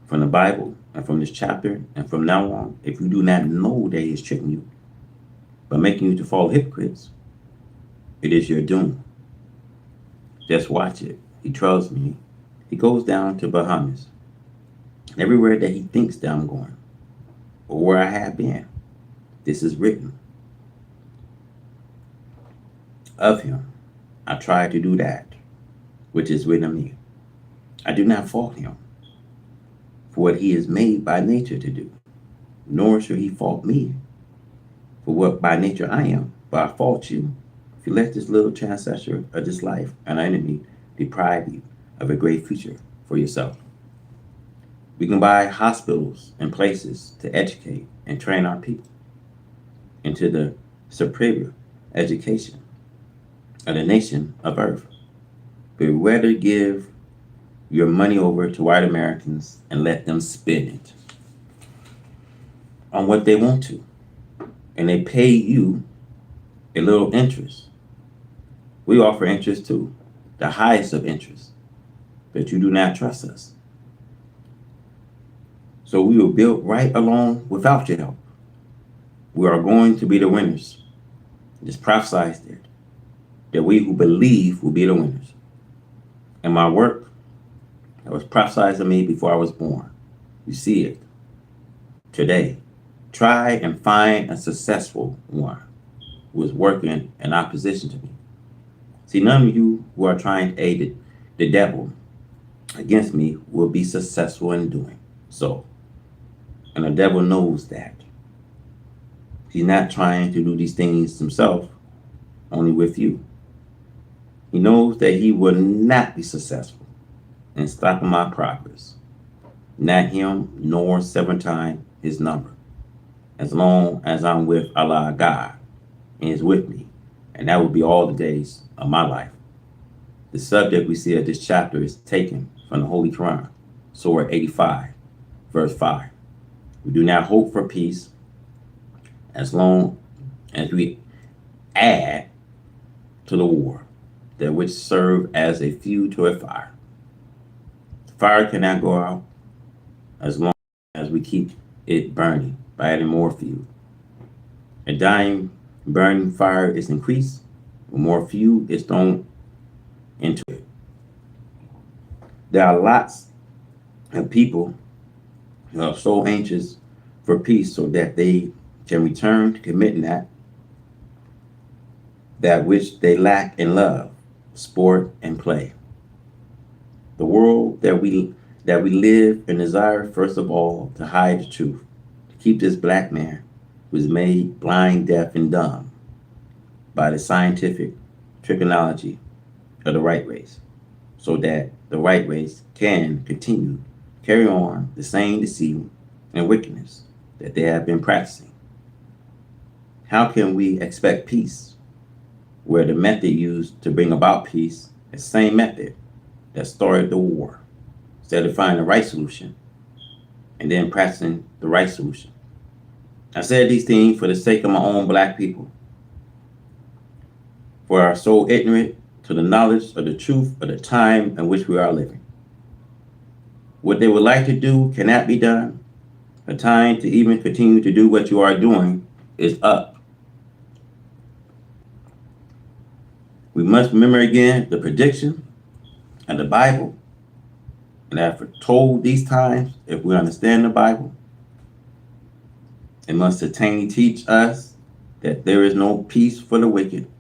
From the Bible and from this chapter and from now on, if you do not know that he is tricking you by making you to follow hypocrites, it is your doom. Just watch it. He trusts me. He goes down to Bahamas. Everywhere that he thinks that I'm going, or where I have been, this is written of him. I try to do that which is written of me. I do not fault him for what he is made by nature to do, nor should he fault me for what by nature I am. But I fault you if you let this little transgressor of this life, an enemy, deprive you of a great future for yourself. We can buy hospitals and places to educate and train our people into the superior education of the nation of earth. But rather give your money over to white Americans and let them spend it on what they want to. And they pay you a little interest. We offer interest too, the highest of interest, but you do not trust us. So we were built right along without your help. We are going to be the winners. It's prophesied that we who believe will be the winners. And my work that was prophesied to me before I was born, you see it today. Try and find a successful one who is working in opposition to me. See, none of you who are trying to aid the devil against me will be successful in doing so. And the devil knows that. He's not trying to do these things himself, only with you. He knows that he will not be successful in stopping my progress. Not him, nor 7 times his number. As long as I'm with Allah God and is with me. And that will be all the days of my life. The subject we see of this chapter is taken from the Holy Quran, Surah 85, verse 5. We do not hope for peace as long as we add to the war, that which serve as a fuel to a fire. The fire cannot go out as long as we keep it burning by adding more fuel. A dying, burning fire is increased when more fuel is thrown into it. There are lots of people who are so anxious for peace so that they can return to committing that which they lack in love, sport, and play. The world that we live and desire, first of all, to hide the truth, to keep this black man who is made blind, deaf, and dumb by the scientific trigonometry of the white race, so that the white race can continue carry on the same deceit and wickedness that they have been practicing. How can we expect peace where the method used to bring about peace is the same method that started the war, instead of finding the right solution and then practicing the right solution? I said these things for the sake of my own black people, for are so ignorant to the knowledge of the truth of the time in which we are living. What they would like to do cannot be done. The time to even continue to do what you are doing is up. We must remember again the prediction and the Bible, and that foretold these times, if we understand the Bible, it must certainly teach us that there is no peace for the wicked.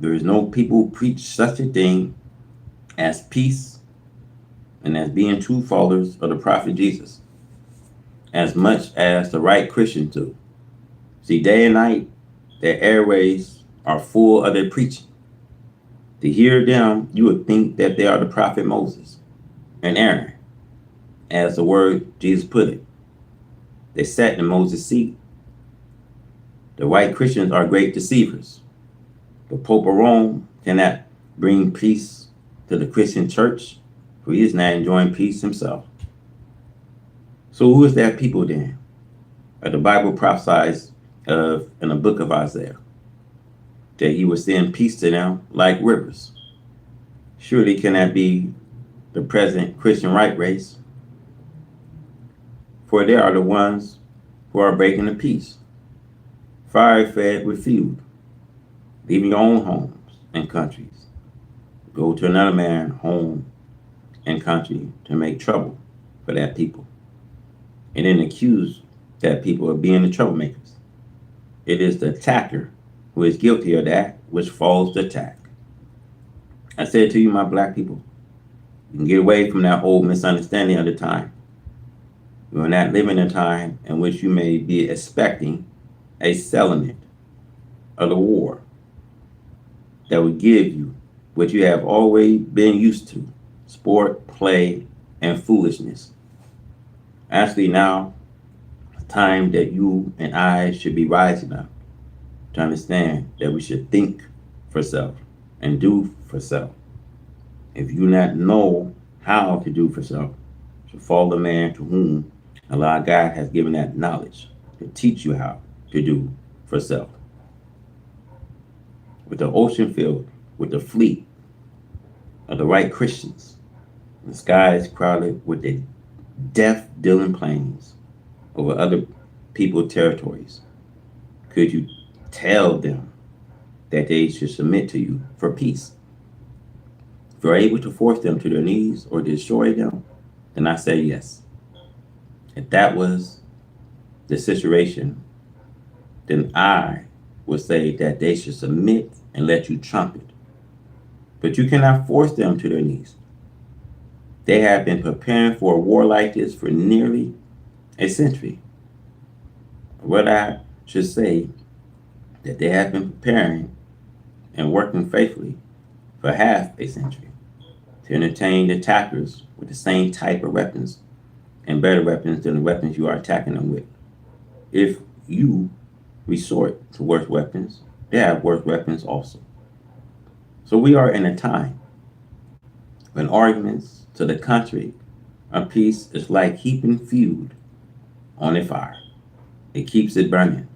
There is no people who preach such a thing as peace and as being true followers of the prophet Jesus, as much as the right Christians do. See, day and night, their airways are full of their preaching. To hear them, you would think that they are the prophet Moses and Aaron, as the word Jesus put it. They sat in Moses' seat. The white Christians are great deceivers. The Pope of Rome cannot bring peace to the Christian church, for he is not enjoying peace himself. So who is that people then? The Bible prophesies of in the book of Isaiah that he would send peace to them like rivers. Surely can that be the present Christian right race? For they are the ones who are breaking the peace, fire fed with feud, leaving your own homes and countries. Go to another man's home and country to make trouble for that people, and then accuse that people of being the troublemakers. It is the attacker who is guilty of that which falls the attack. I said to you, my black people, you can get away from that old misunderstanding of the time. You are not living in a time in which you may be expecting a settlement of the war that would give you what you have always been used to: sport, play, and foolishness. Actually, now, it's time that you and I should be rising up to understand that we should think for self and do for self. If you not know how to do for self, you should follow the man to whom Allah God has given that knowledge to teach you how to do for self. With the ocean filled with the fleet of the right Christians, the sky is crowded with the death dealing planes over other people's territories. Could you tell them that they should submit to you for peace? If you're able to force them to their knees or destroy them, then I say yes. If that was the situation, then I would say that they should submit and let you trumpet. But you cannot force them to their knees. They have been preparing for a war like this for nearly a century. What I should say, that they have been preparing and working faithfully for half a century to entertain the attackers with the same type of weapons and better weapons than the weapons you are attacking them with. If you resort to worse weapons, they have worse weapons also. So we are in a time when arguments to the contrary of peace is like heaping fuel on a fire. It keeps it burning.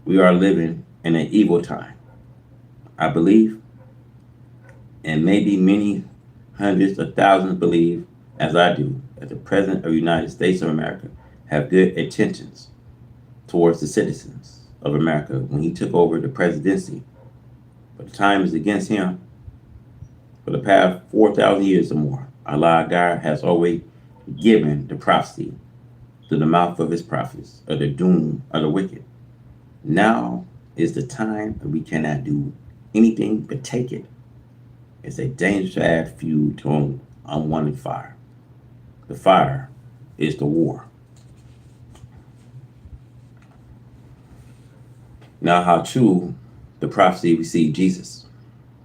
We are living in an evil time. I believe, and maybe many hundreds of thousands believe, as I do, that the President of the United States of America have good intentions towards the citizens of America when he took over the presidency. But the time is against him. For the past 4,000 years or more, Allah God has always given the prophecy through the mouth of his prophets of the doom of the wicked. Now is the time that we cannot do anything but take it. It's a dangerous to add fuel to an unwanted fire. The fire is the war. Now, how true the prophecy we see Jesus.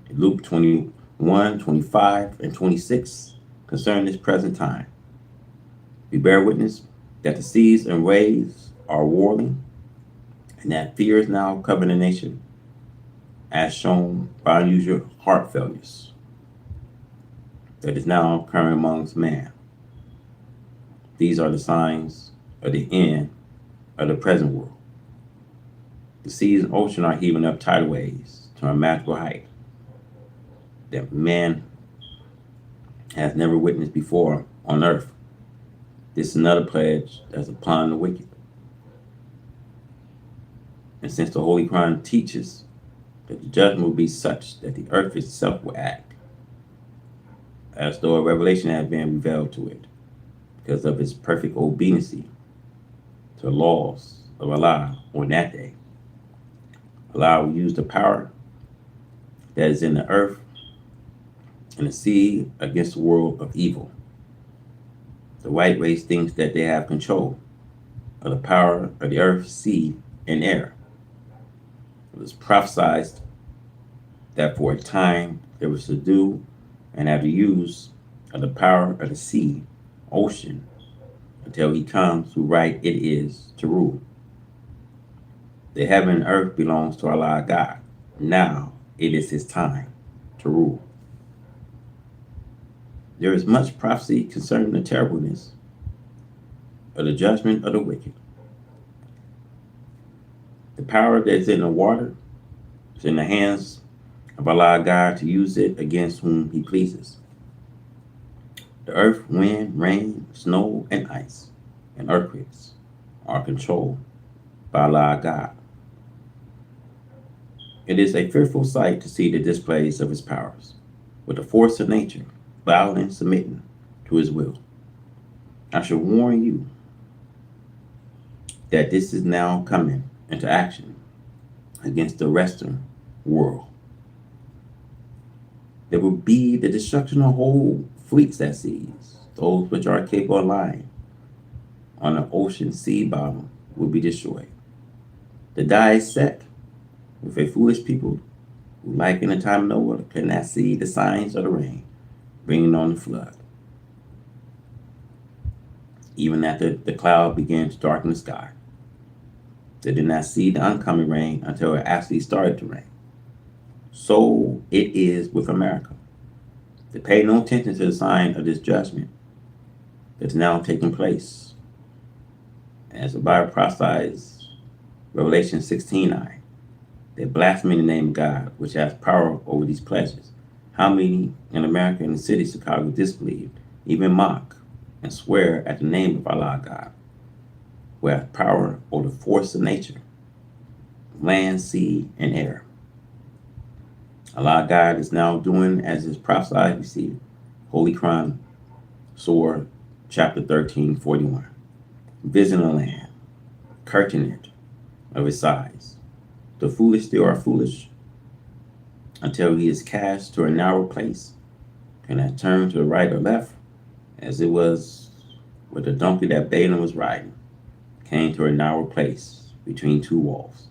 Luke 21, 25, and 26 concerning this present time. We bear witness that the seas and waves are warring, and that fear is now covering the nation, as shown by unusual heart failures that is now occurring amongst man. These are the signs of the end of the present world. The seas and ocean are heaving up tidal waves to a magical height that man has never witnessed before on earth. This is another pledge that's upon the wicked. And since the Holy Quran teaches that the judgment will be such that the earth itself will act, as though a revelation had been revealed to it, because of its perfect obedience to the laws of Allah on that day. Allah will use the power that is in the earth and the sea against the world of evil. The white race thinks that they have control of the power of the earth, sea, and air. It was prophesied that for a time they will subdue and have the use of the power of the sea, ocean, until he comes who right it is to rule. The heaven and earth belongs to Allah God. Now it is his time to rule. There is much prophecy concerning the terribleness of the judgment of the wicked. The power that is in the water is in the hands of Allah God to use it against whom he pleases. The earth, wind, rain, snow, and ice, and earthquakes are controlled by Allah God. It is a fearful sight to see the displays of his powers, with the force of nature, bowing and submitting to his will. I shall warn you that this is now coming into action against the Western world. There will be the destruction of whole fleets at seas. Those which are capable of lying on the ocean sea bottom will be destroyed. The die is set with a foolish people who, like in the time of Noah, could not see the signs of the rain bringing on the flood. Even after the cloud began to darken the sky, they did not see the oncoming rain until it actually started to rain. So it is with America. They pay no attention to the sign of this judgment that is now taking place. As the Bible prophesies, Revelation 16:9, they blaspheme the name of God, which has power over these pleasures. How many in America and the city of Chicago disbelieve, even mock, and swear at the name of Allah God, who has power over the force of nature, land, sea, and air. Allah God is now doing as is prophesied. We see Holy Quran, Surah, chapter 13:41. Visiting the land, curtain it of its size. The foolish still are foolish until he is cast to a narrow place, cannot turn to the right or left, as it was with the donkey that Balaam was riding, came to a narrow place between two walls.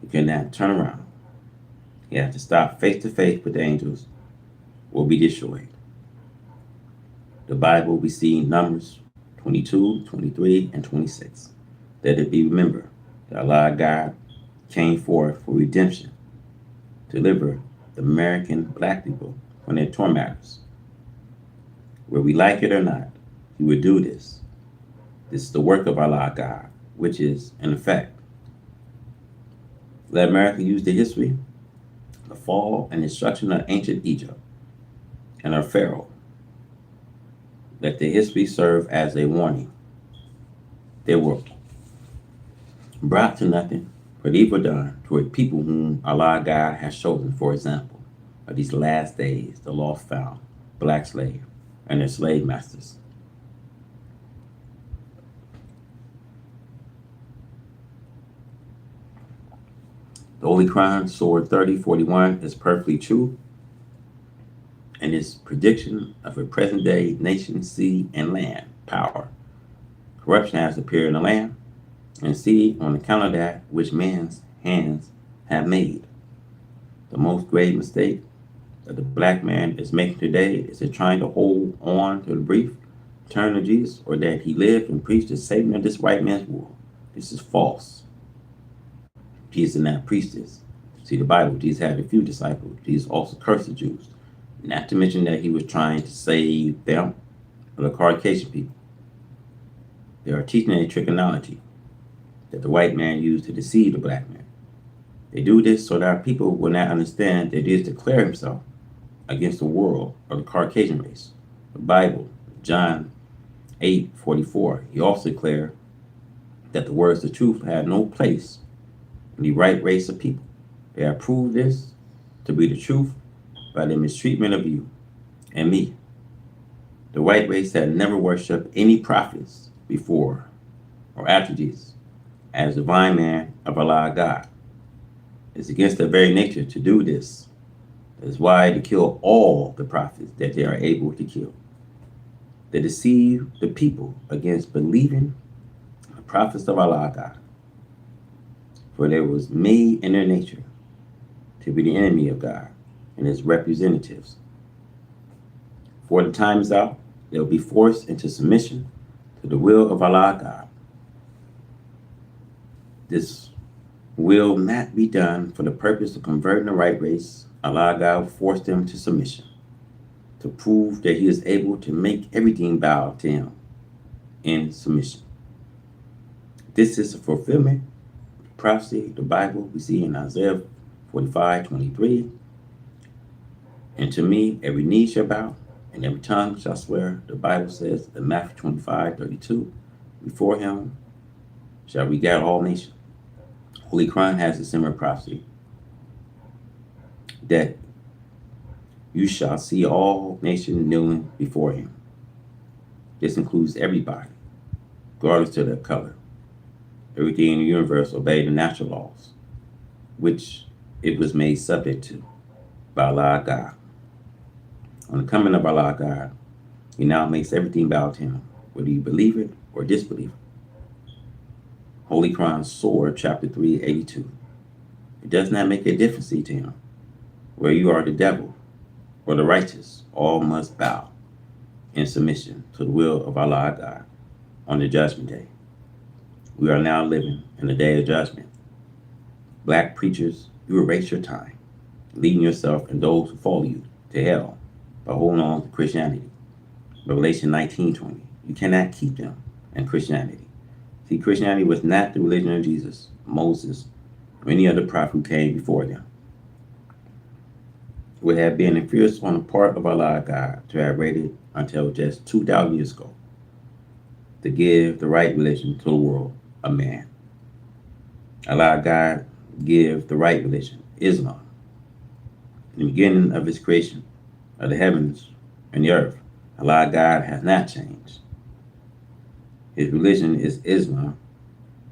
He could not turn around. He had to stop face to face with the angels, will be destroyed. The Bible we see in Numbers 22, 23, and 26. Let it be remembered that Allah God came forth for redemption, to deliver the American black people from their tormentors. Whether we like it or not, he would do this. This is the work of Allah God, which is, in effect, let America use the history, the fall and destruction of ancient Egypt and our Pharaoh. Let the history serve as a warning. They were brought to nothing, but evil done to a people whom Allah God has chosen, for example, of these last days, the lost found, black slave, and their slave masters. The Holy Quran, Surah 30:41, is perfectly true, and its prediction of a present day nation, sea, and land power. Corruption has appeared in the land and sea on account of that which man's hands have made. The most grave mistake that the black man is making today is in trying to hold on to the brief return of Jesus, or that he lived and preached the saving of this white man's world. This is false. Jesus did not preach this. See the Bible, Jesus had a few disciples. Jesus also cursed the Jews. Not to mention that he was trying to save them or the Caucasian people. They are teaching a trichology that the white man used to deceive the black man. They do this so that our people will not understand that it is to declare himself against the world or the Caucasian race. The Bible, John 8:44, he also declared that the words of truth had no place the right race of people. They have proved this to be the truth by their mistreatment of you and me. The white race had never worshipped any prophets before or after Jesus as divine man of Allah God. It's against their very nature to do this. That's why they kill all the prophets that they are able to kill. They deceive the people against believing the prophets of Allah God. For they was made in their nature to be the enemy of God and his representatives. For the time is out, they will be forced into submission to the will of Allah God. This will not be done for the purpose of converting the right race. Allah God will force them to submission to prove that he is able to make everything bow to him in submission. This is a fulfillment of prophecy, the Bible we see in Isaiah 45:23. And to me, every knee shall bow and every tongue shall swear. The Bible says in Matthew 25:32, before him shall we gather all nations. Holy Quran has a similar prophecy that you shall see all nations kneeling before him. This includes everybody, regardless of their color. Everything in the universe obey the natural laws, which it was made subject to by Allah God. On the coming of Allah God, he now makes everything bow to him, whether you believe it or disbelieve it. Holy Quran, Surah, chapter 3:82. It does not make a difference to him where you are the devil or the righteous. All must bow in submission to the will of Allah God on the judgment day. We are now living in the day of judgment. Black preachers, you will waste your time, leading yourself and those who follow you to hell by holding on to Christianity. Revelation 19:20. You cannot keep them in Christianity. See, Christianity was not the religion of Jesus, Moses, or any other prophet who came before them. It would have been inferior on the part of Allah God to have waited until just 2,000 years ago to give the right religion to the world, a man. Allah God give the right religion, Islam. In the beginning of his creation of the heavens and the earth, Allah God has not changed. His religion is Islam,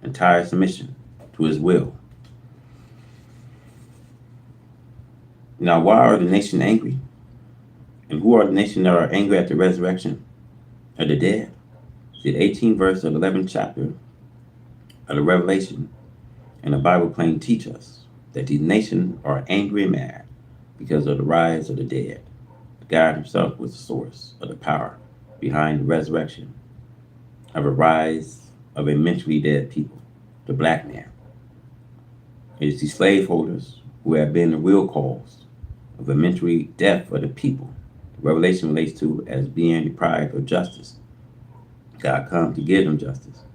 entire submission to his will. Now, why are the nation angry? And who are the nation that are angry at the resurrection of the dead? See, the 18th verse of the 11th chapter of the Revelation and the Bible plain teach us that these nations are angry and mad because of the rise of the dead. God himself was the source of the power behind the resurrection of a rise of a mentally dead people, the black man. It is the slaveholders who have been the real cause of the mentally death of the people. The Revelation relates to as being deprived of justice. God comes to give them justice,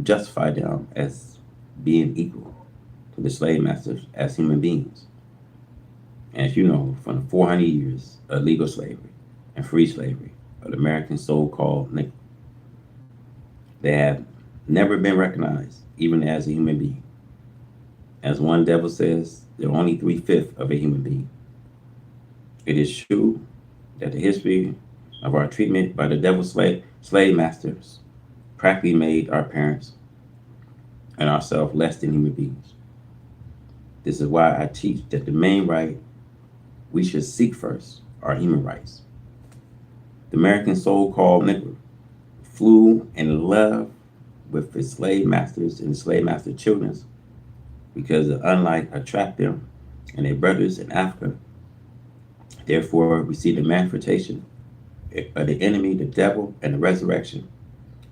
justify them as being equal to the slave masters as human beings. And as you know, from the 400 years of legal slavery and free slavery of the American so-called Negro, they have never been recognized even as a human being. As one devil says, they're only 3/5 of a human being. It is true that the history of our treatment by the devil slave masters practically made our parents and ourselves less than human beings. This is why I teach that the main right we should seek first are human rights. The American so-called Negro flew in love with his slave masters and slave master children because unlike attract them and their brothers in Africa, therefore we see the manifestation of the enemy, the devil, and the resurrection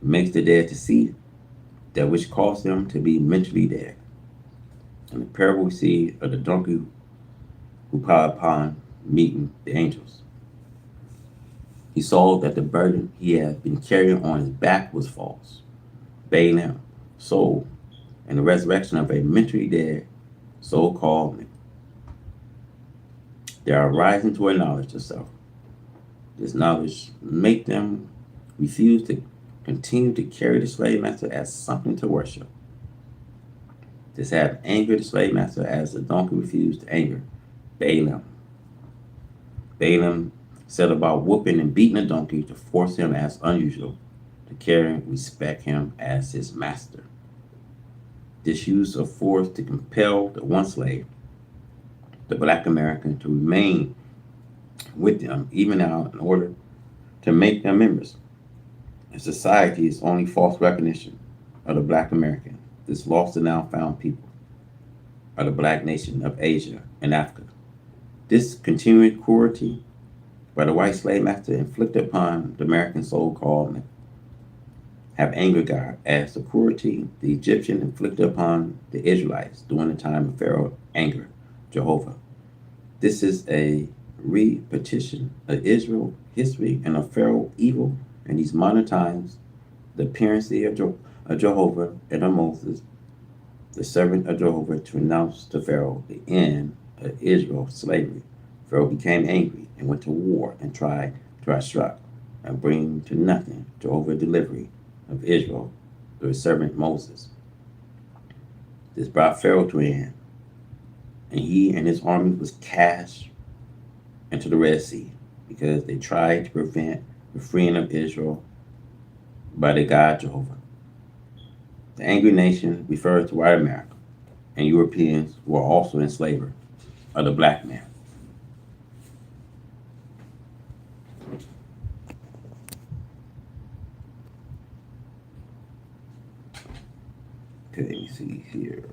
makes the dead to see that which caused them to be mentally dead. In the parable we see of the donkey who piled upon meeting the angels. He saw that the burden he had been carrying on his back was false, Balaam, soul, and the resurrection of a mentally dead so-called man. They are rising to a knowledge of self. This knowledge make them refuse to continue to carry the slave master as something to worship. This had angered the slave master as the donkey refused to anger Balaam. Balaam set about whooping and beating the donkey to force him as unusual to carry and respect him as his master. This use of force to compel the one slave, the black American, to remain with them even now in order to make them members. And society's only false recognition of the black American, this lost and now found people of the black nation of Asia and Africa. This continuing cruelty by the white slave master inflicted upon the American so-called have angered God as the cruelty the Egyptian inflicted upon the Israelites during the time of Pharaoh angered Jehovah. This is a repetition of Israel history and of Pharaoh evil in these modern times. The appearance of Jehovah and of Moses, the servant of Jehovah, to announce to Pharaoh the end of Israel's slavery. Pharaoh became angry and went to war and tried to instruct and bring to nothing Jehovah's delivery of Israel through his servant Moses. This brought Pharaoh to an end, and he and his army was cast into the Red Sea because they tried to prevent the freeing of Israel by the God Jehovah. The angry nation refers to white America and Europeans who are also enslavers of the black man. Okay, let me see here.